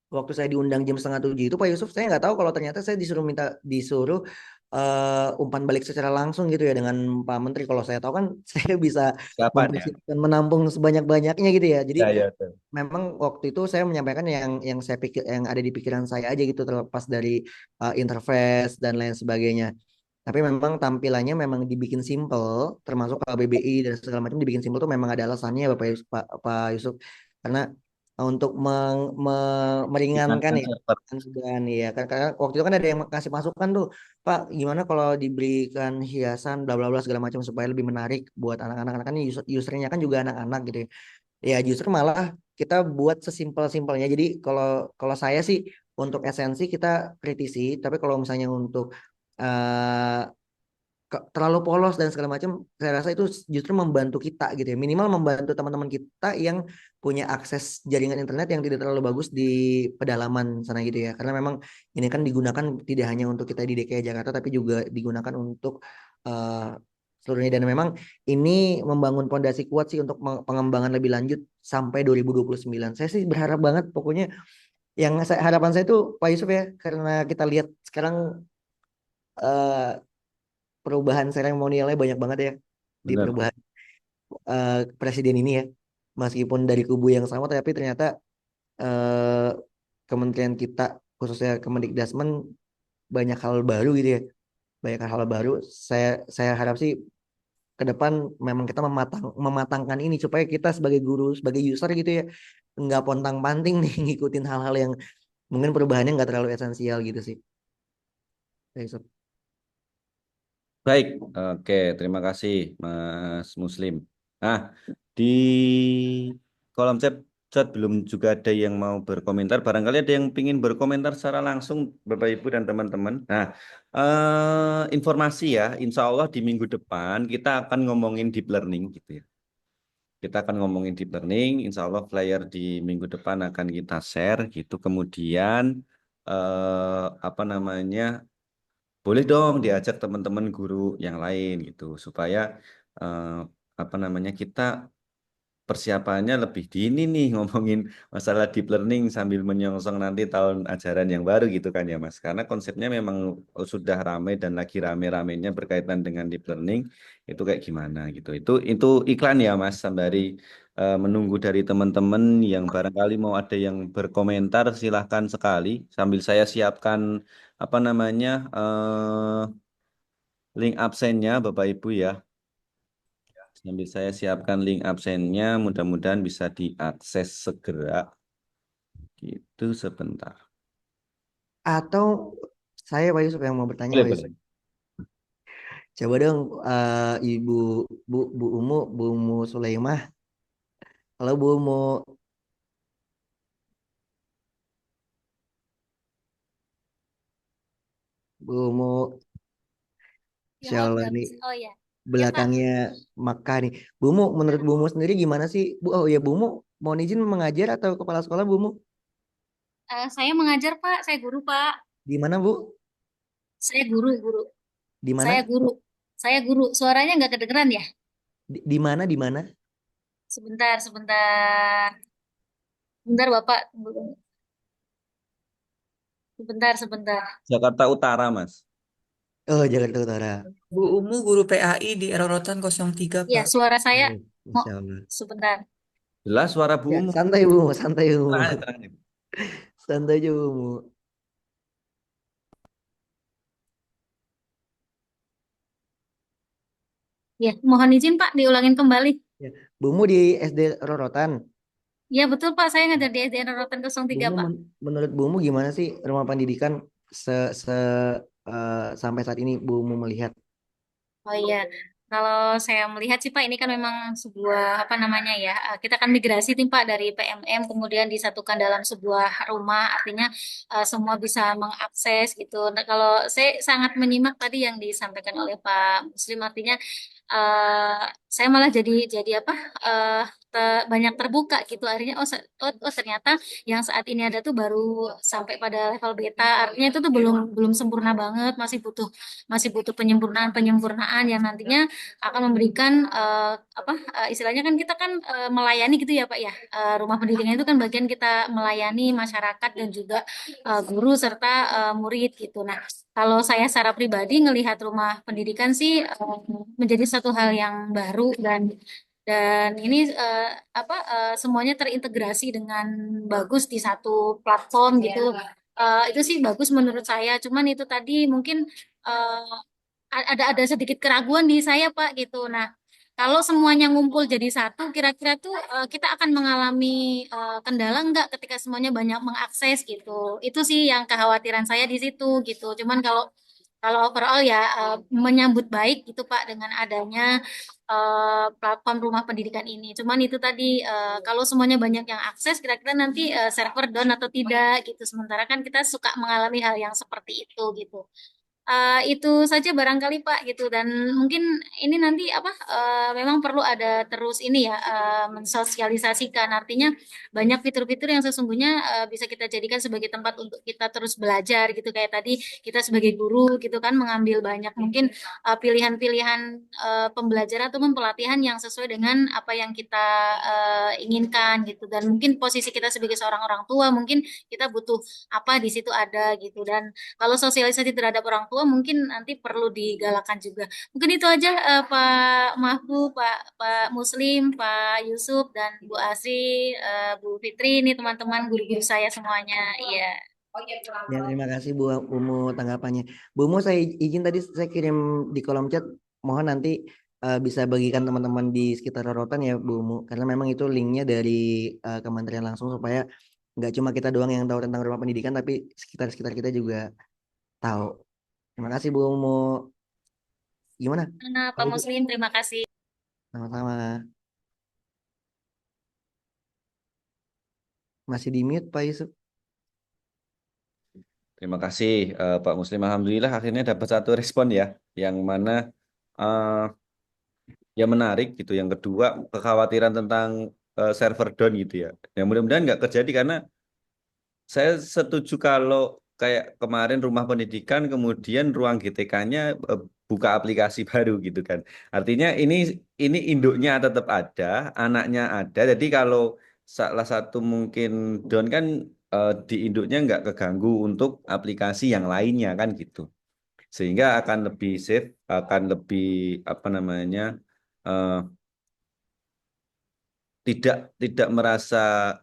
waktu saya diundang jam 6:30 itu Pak Yusuf, saya nggak tahu kalau ternyata saya disuruh umpan balik secara langsung gitu ya dengan Pak Menteri. Kalau saya tahu kan saya bisa Kapan ya? mempersiapkan menampung sebanyak-banyaknya gitu ya. Jadi Ya, ya, betul. memang waktu itu saya menyampaikan yang saya pikir, yang ada di pikiran saya aja gitu, terlepas dari interface dan lain sebagainya. Tapi memang tampilannya memang dibikin simple, termasuk KBBI dan segala macam dibikin simple tuh memang ada alasannya Pak Yusuf. Karena untuk meringankan Ingatkan ya server. beban ya. Karena waktu itu kan ada yang kasih masukan tuh, Pak, gimana kalau diberikan hiasan bla bla bla segala macam supaya lebih menarik buat anak-anak, karena kan usernya kan juga anak-anak gitu ya. Ya justru malah kita buat sesimpel-simpelnya. Jadi kalau kalau saya sih untuk esensi kita kritisi, tapi kalau misalnya untuk eh, terlalu polos dan segala macam, saya rasa itu justru membantu kita gitu ya. Minimal membantu teman-teman kita yang punya akses jaringan internet yang tidak terlalu bagus di pedalaman sana gitu ya. Karena memang ini kan digunakan tidak hanya untuk kita di DKI Jakarta, tapi juga digunakan untuk uh, seluruhnya. Dan memang ini membangun fondasi kuat sih untuk pengembangan lebih lanjut sampai 2029. Saya sih berharap banget, pokoknya yang harapan saya itu Pak Yusuf ya, karena kita lihat sekarang uh, perubahan seremonialnya banyak banget ya di Benar. perubahan presiden ini ya. Meskipun dari kubu yang sama, tapi ternyata eh, kementerian kita, khususnya Kemendikbudrismen, banyak hal baru gitu ya. Banyak hal baru. Saya harap sih ke depan memang kita mematangkan ini supaya kita sebagai guru, sebagai user gitu ya, nggak pontang-panting nih ngikutin hal-hal yang mungkin perubahannya nggak terlalu esensial gitu sih. Ya, Yusuf. Baik, oke, terima kasih Mas Muslim. Nah, di kolom chat belum juga ada yang mau berkomentar. Barangkali ada yang ingin berkomentar secara langsung, Bapak Ibu dan teman-teman. Nah, informasi ya, insya Allah di minggu depan kita akan ngomongin deep learning gitu ya. Kita akan ngomongin deep learning, insya Allah flyer di minggu depan akan kita share gitu. Kemudian apa namanya? Boleh dong diajak teman-teman guru yang lain gitu supaya eh, apa namanya kita persiapannya lebih dini nih ngomongin masalah deep learning sambil menyongsong nanti tahun ajaran yang baru gitu kan ya Mas. Karena konsepnya memang sudah ramai dan lagi rame-ramenya berkaitan dengan deep learning itu kayak gimana gitu. Itu iklan ya Mas sembari menunggu dari teman-teman yang barangkali mau ada yang berkomentar silahkan sekali sambil saya siapkan apa namanya link absennya Bapak Ibu ya. Sambil saya siapkan link absennya, mudah-mudahan bisa diakses segera. Gitu sebentar. Atau saya Pak Yusuf yang mau bertanya Boleh, Pak Yusuf. boleh. Coba dong Ibu Bu Umu Sulaimah. Halo Bu Umu, Bu Umu, Ya, Insya Allah nggak nih bisa. Oh ya, ya Pak. belakangnya Makkah nih. Bu Umu, menurut Bu Umu sendiri gimana sih? Oh ya Bu Umu, mau izin mengajar atau kepala sekolah Bu Umu? Saya mengajar Pak, saya guru Pak. Di mana Bu? Saya guru. Di Saya mana? guru. Saya guru. Suaranya nggak kedengeran ya? Di mana? Di mana? Sebentar. Sebentar Bapak. Sebentar. Jakarta Utara, Mas. Oh, Jakarta Utara. Bu Umu guru PAI di Rorotan 03, Ya, Pak. suara saya. Oh, Masya Allah. sebentar. Jelas suara Bu Ya, Umu. santai Bu Umu, santai Bu Umu. Terang, terang. Santai aja Bu Umu. Ya, mohon izin Pak, diulangin kembali. Ya. Bu Umu di SD Rorotan. Ya, betul Pak, saya ngajar di SDN Rorotan Bu 03 Umu, Pak. menurut Bu Umu gimana sih rumah pendidikan se, se sampai saat ini Bu Umu melihat? Oh iya, kalau saya melihat sih Pak, ini kan memang sebuah apa namanya ya, kita kan migrasi tim Pak dari PMM kemudian disatukan dalam sebuah rumah, artinya semua bisa mengakses gitu. Nah, kalau saya sangat menyimak tadi yang disampaikan oleh Pak Muslim, artinya saya malah jadi apa banyak terbuka gitu akhirnya oh ternyata yang saat ini ada tuh baru sampai pada level beta, artinya itu tuh belum sempurna banget, masih butuh penyempurnaan yang nantinya akan memberikan apa istilahnya kan kita kan melayani gitu ya Pak ya. Rumah pendidikan itu kan bagian kita melayani masyarakat dan juga guru serta murid gitu. Nah, kalau saya secara pribadi ngelihat rumah pendidikan sih menjadi satu hal yang baru dan ini semuanya terintegrasi dengan bagus di satu platform gitu. Itu sih bagus menurut saya. Cuman itu tadi mungkin eh, ada sedikit keraguan di saya Pak gitu. Nah, kalau semuanya ngumpul jadi satu, kira-kira tuh kita akan mengalami kendala nggak ketika semuanya banyak mengakses gitu. Itu sih yang kekhawatiran saya di situ gitu. Cuman kalau kalau overall ya menyambut baik gitu Pak dengan adanya platform rumah pendidikan ini. Cuman itu tadi kalau semuanya banyak yang akses, kira-kira nanti server down atau tidak gitu. Sementara kan kita suka mengalami hal yang seperti itu gitu. Itu saja barangkali Pak gitu dan mungkin ini nanti memang perlu ada terus ini ya mensosialisasikan, artinya banyak fitur-fitur yang sesungguhnya bisa kita jadikan sebagai tempat untuk kita terus belajar gitu, kayak tadi kita sebagai guru gitu kan mengambil banyak mungkin pilihan-pilihan pembelajaran atau pelatihan yang sesuai dengan apa yang kita inginkan gitu, dan mungkin posisi kita sebagai seorang orang tua mungkin kita butuh apa di situ ada gitu, dan kalau sosialisasi terhadap orang tua mungkin nanti perlu digalakan juga. Mungkin itu aja Pak Mahbu, Pak Muslim, Pak Yusuf dan Bu Asri, Bu Fitri, ini teman-teman guru-guru saya semuanya. Iya. Ya, terima kasih Bu Umu tanggapannya. Bu Umu, saya izin tadi saya kirim di kolom chat. Mohon nanti bisa bagikan teman-teman di sekitar Rorotan ya Bu Umu. Karena memang itu linknya dari kementerian langsung supaya nggak cuma kita doang yang tahu tentang rumah pendidikan, tapi sekitar-sekitar kita juga tahu. Terima kasih Bu Umu. Gimana? Pak Muslim, terima kasih. Sama-sama. Masih di mute Pak Yusuf. Terima kasih Pak Muslim. Alhamdulillah akhirnya dapat satu respon ya, yang mana ya menarik gitu. Yang kedua kekhawatiran tentang server down gitu ya. Yang mudah-mudahan nggak terjadi karena saya setuju kalau kayak kemarin rumah pendidikan kemudian ruang GTK-nya buka aplikasi baru gitu kan. Artinya ini induknya tetap ada, anaknya ada. Jadi kalau salah satu mungkin down kan di induknya nggak keganggu untuk aplikasi yang lainnya kan gitu. Sehingga akan lebih safe, akan lebih apa namanya eh, tidak merasa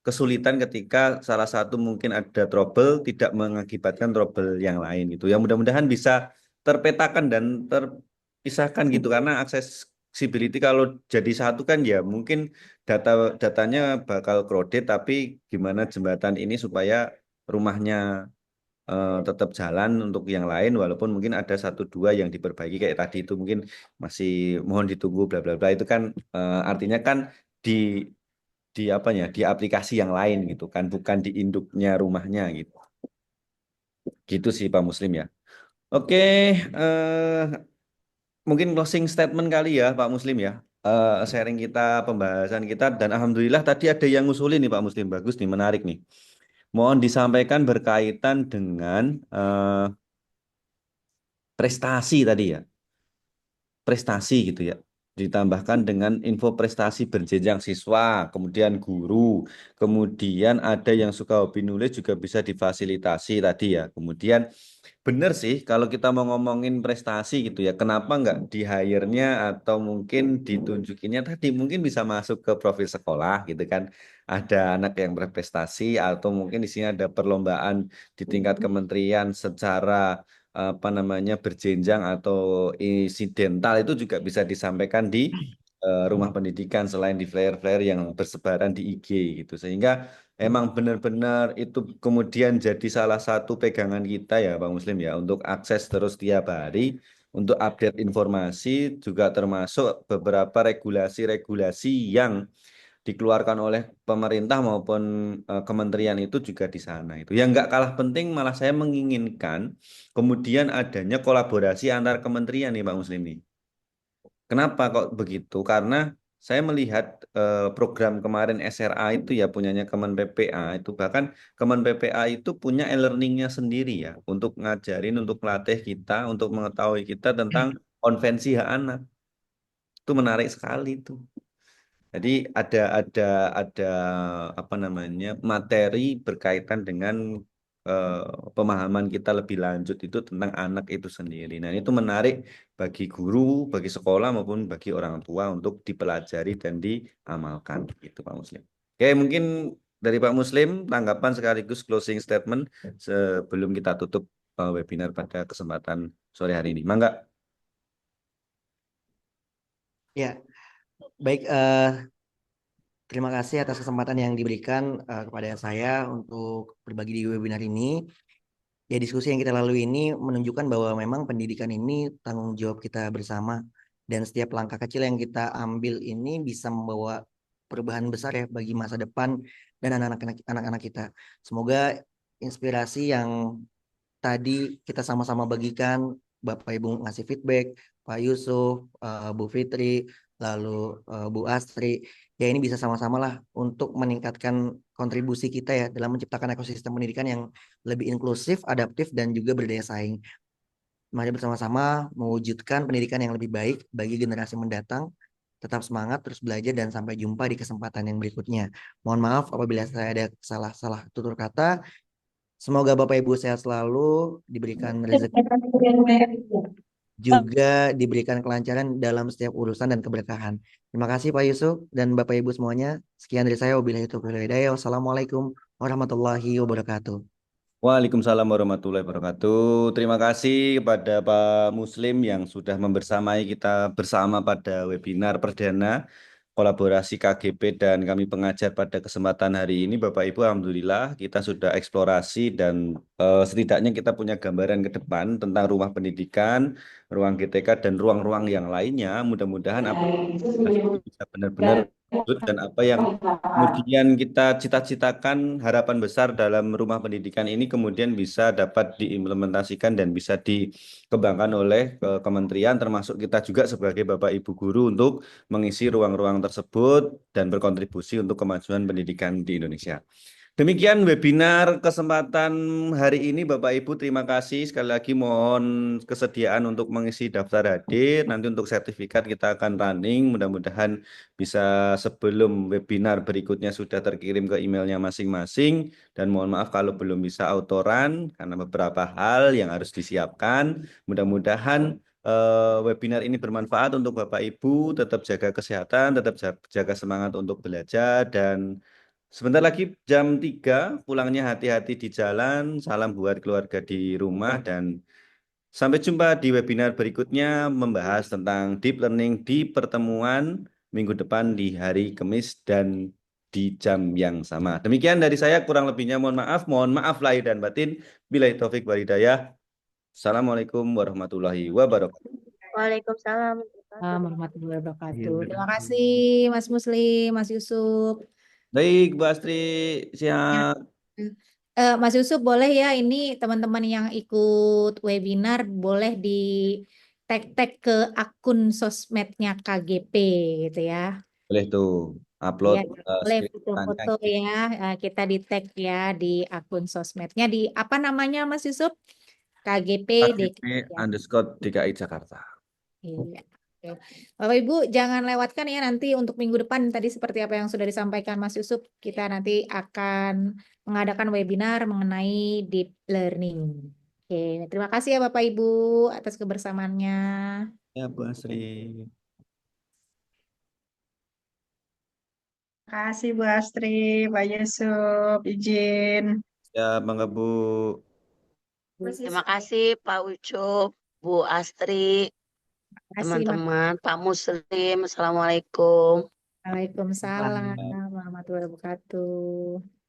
kesulitan ketika salah satu mungkin ada trouble tidak mengakibatkan trouble yang lain gitu. Yang mudah-mudahan bisa terpetakan dan terpisahkan gitu karena accessibility kalau jadi satu kan ya mungkin datanya bakal crowded, tapi gimana jembatan ini supaya rumahnya tetap jalan untuk yang lain walaupun mungkin ada satu dua yang diperbaiki kayak tadi itu mungkin masih mohon ditunggu bla bla bla itu kan artinya kan di apanya di aplikasi yang lain gitu kan bukan di induknya rumahnya gitu gitu sih Pak Muslim ya. Oke, mungkin closing statement kali ya Pak Muslim ya. Sharing kita pembahasan kita dan alhamdulillah tadi ada yang ngusulin nih Pak Muslim, bagus nih, menarik nih, mohon disampaikan berkaitan dengan prestasi tadi ya, prestasi gitu ya. Ditambahkan dengan info prestasi berjenjang siswa, kemudian guru, kemudian ada yang suka hobi nulis juga bisa difasilitasi tadi ya. Kemudian bener sih kalau kita mau ngomongin prestasi gitu ya, kenapa nggak di hire-nya atau mungkin ditunjukinnya tadi mungkin bisa masuk ke profil sekolah gitu kan. Ada anak yang berprestasi atau mungkin di sini ada perlombaan di tingkat kementerian secara apa namanya berjenjang atau insidental itu juga bisa disampaikan di rumah pendidikan selain di flyer-flyer yang bersebaran di IG gitu. Sehingga emang benar-benar itu kemudian jadi salah satu pegangan kita ya Pak Muslim ya untuk akses terus tiap hari untuk update informasi juga termasuk beberapa regulasi-regulasi yang dikeluarkan oleh pemerintah maupun kementerian itu juga di sana itu. Yang nggak kalah penting malah saya menginginkan kemudian adanya kolaborasi antar kementerian nih Pak Muslim nih. Kenapa kok begitu? Karena saya melihat program kemarin SRA itu ya punyanya Kemen PPA itu, bahkan Kemen PPA itu punya e-learningnya sendiri ya untuk ngajarin, untuk melatih kita, untuk mengetahui kita tentang konvensi hak anak. Itu menarik sekali itu. Jadi ada apa namanya materi berkaitan dengan pemahaman kita lebih lanjut itu tentang anak itu sendiri. Nah, itu menarik bagi guru, bagi sekolah maupun bagi orang tua untuk dipelajari dan diamalkan gitu Pak Muslim. Oke, mungkin dari Pak Muslim tanggapan sekaligus closing statement sebelum kita tutup webinar pada kesempatan sore hari ini. Mangga. Ya, baik. Terima kasih atas kesempatan yang diberikan kepada saya untuk berbagi di webinar ini. Ya, diskusi yang kita lalui ini menunjukkan bahwa memang pendidikan ini tanggung jawab kita bersama, dan setiap langkah kecil yang kita ambil ini bisa membawa perubahan besar ya bagi masa depan dan anak-anak kita. Semoga inspirasi yang tadi kita sama-sama bagikan, Bapak Ibu ngasih feedback, Pak Yusuf, Bu Fitri, lalu Bu Astri, ya ini bisa sama-sama lah untuk meningkatkan kontribusi kita ya dalam menciptakan ekosistem pendidikan yang lebih inklusif, adaptif, dan juga berdaya saing. Mari bersama-sama mewujudkan pendidikan yang lebih baik bagi generasi mendatang. Tetap semangat, terus belajar, dan sampai jumpa di kesempatan yang berikutnya. Mohon maaf apabila saya ada salah-salah tutur kata. Semoga Bapak Ibu sehat selalu, diberikan rezeki, juga diberikan kelancaran dalam setiap urusan dan keberkahan. Terima kasih Pak Yusuf dan Bapak Ibu semuanya. Sekian dari saya. Wabillahi taufiq wal hidayah. Wassalamualaikum warahmatullahi wabarakatuh. Waalaikumsalam warahmatullahi wabarakatuh. Terima kasih kepada Pak Muslim yang sudah membersamai kita bersama pada webinar perdana kolaborasi KGP dan kami pengajar pada kesempatan hari ini. Bapak Ibu, alhamdulillah kita sudah eksplorasi dan setidaknya kita punya gambaran ke depan tentang rumah pendidikan, ruang GTK dan ruang-ruang yang lainnya. Mudah-mudahan apa yang bisa benar-benar dan apa yang kemudian kita cita-citakan harapan besar dalam rumah pendidikan ini kemudian bisa dapat diimplementasikan dan bisa dikembangkan oleh kementerian termasuk kita juga sebagai Bapak Ibu guru untuk mengisi ruang-ruang tersebut dan berkontribusi untuk kemajuan pendidikan di Indonesia. Demikian webinar kesempatan hari ini Bapak Ibu, terima kasih. Sekali lagi mohon kesediaan untuk mengisi daftar hadir. Nanti untuk sertifikat kita akan running. Mudah-mudahan bisa sebelum webinar berikutnya sudah terkirim ke emailnya masing-masing. Dan mohon maaf kalau belum bisa autoran karena beberapa hal yang harus disiapkan. Mudah-mudahan webinar ini bermanfaat untuk Bapak Ibu. Tetap jaga kesehatan, tetap jaga semangat untuk belajar dan sebentar lagi jam 3, pulangnya hati-hati di jalan. Salam buat keluarga di rumah dan sampai jumpa di webinar berikutnya membahas tentang deep learning di pertemuan minggu depan di hari Kamis dan di jam yang sama. Demikian dari saya, kurang lebihnya mohon maaf lahir dan batin. Billahi taufik wal hidayah. Assalamualaikum warahmatullahi wabarakatuh. Waalaikumsalam. Warahmatullahi wabarakatuh. Terima kasih Mas Muslim, Mas Yusuf. Baik, Bu Astri, siap. Mas Yusuf boleh ya ini teman-teman yang ikut webinar boleh di tag ke akun sosmednya KGP gitu ya. Boleh tuh upload Ya, boleh screenshot foto-foto ya. Kita di tag ya di akun sosmednya di apa namanya Mas Yusuf? KGP DKI ya. KGP_DKI Jakarta. Iya. Oke. Bapak Ibu jangan lewatkan ya nanti untuk minggu depan tadi seperti apa yang sudah disampaikan Mas Yusuf, kita nanti akan mengadakan webinar mengenai deep learning. Oke, terima kasih ya Bapak Ibu atas kebersamaannya. Ya, Bu Asri. Terima kasih Bu Astri, Pak Yusuf, izin. Ya, Bangga Bu. Terima kasih Pak Ucup, Bu Astri, Terima kasih, Mas. teman-teman, Pak Muslim. Assalamualaikum. Waalaikumsalam warahmatullahi wabarakatuh.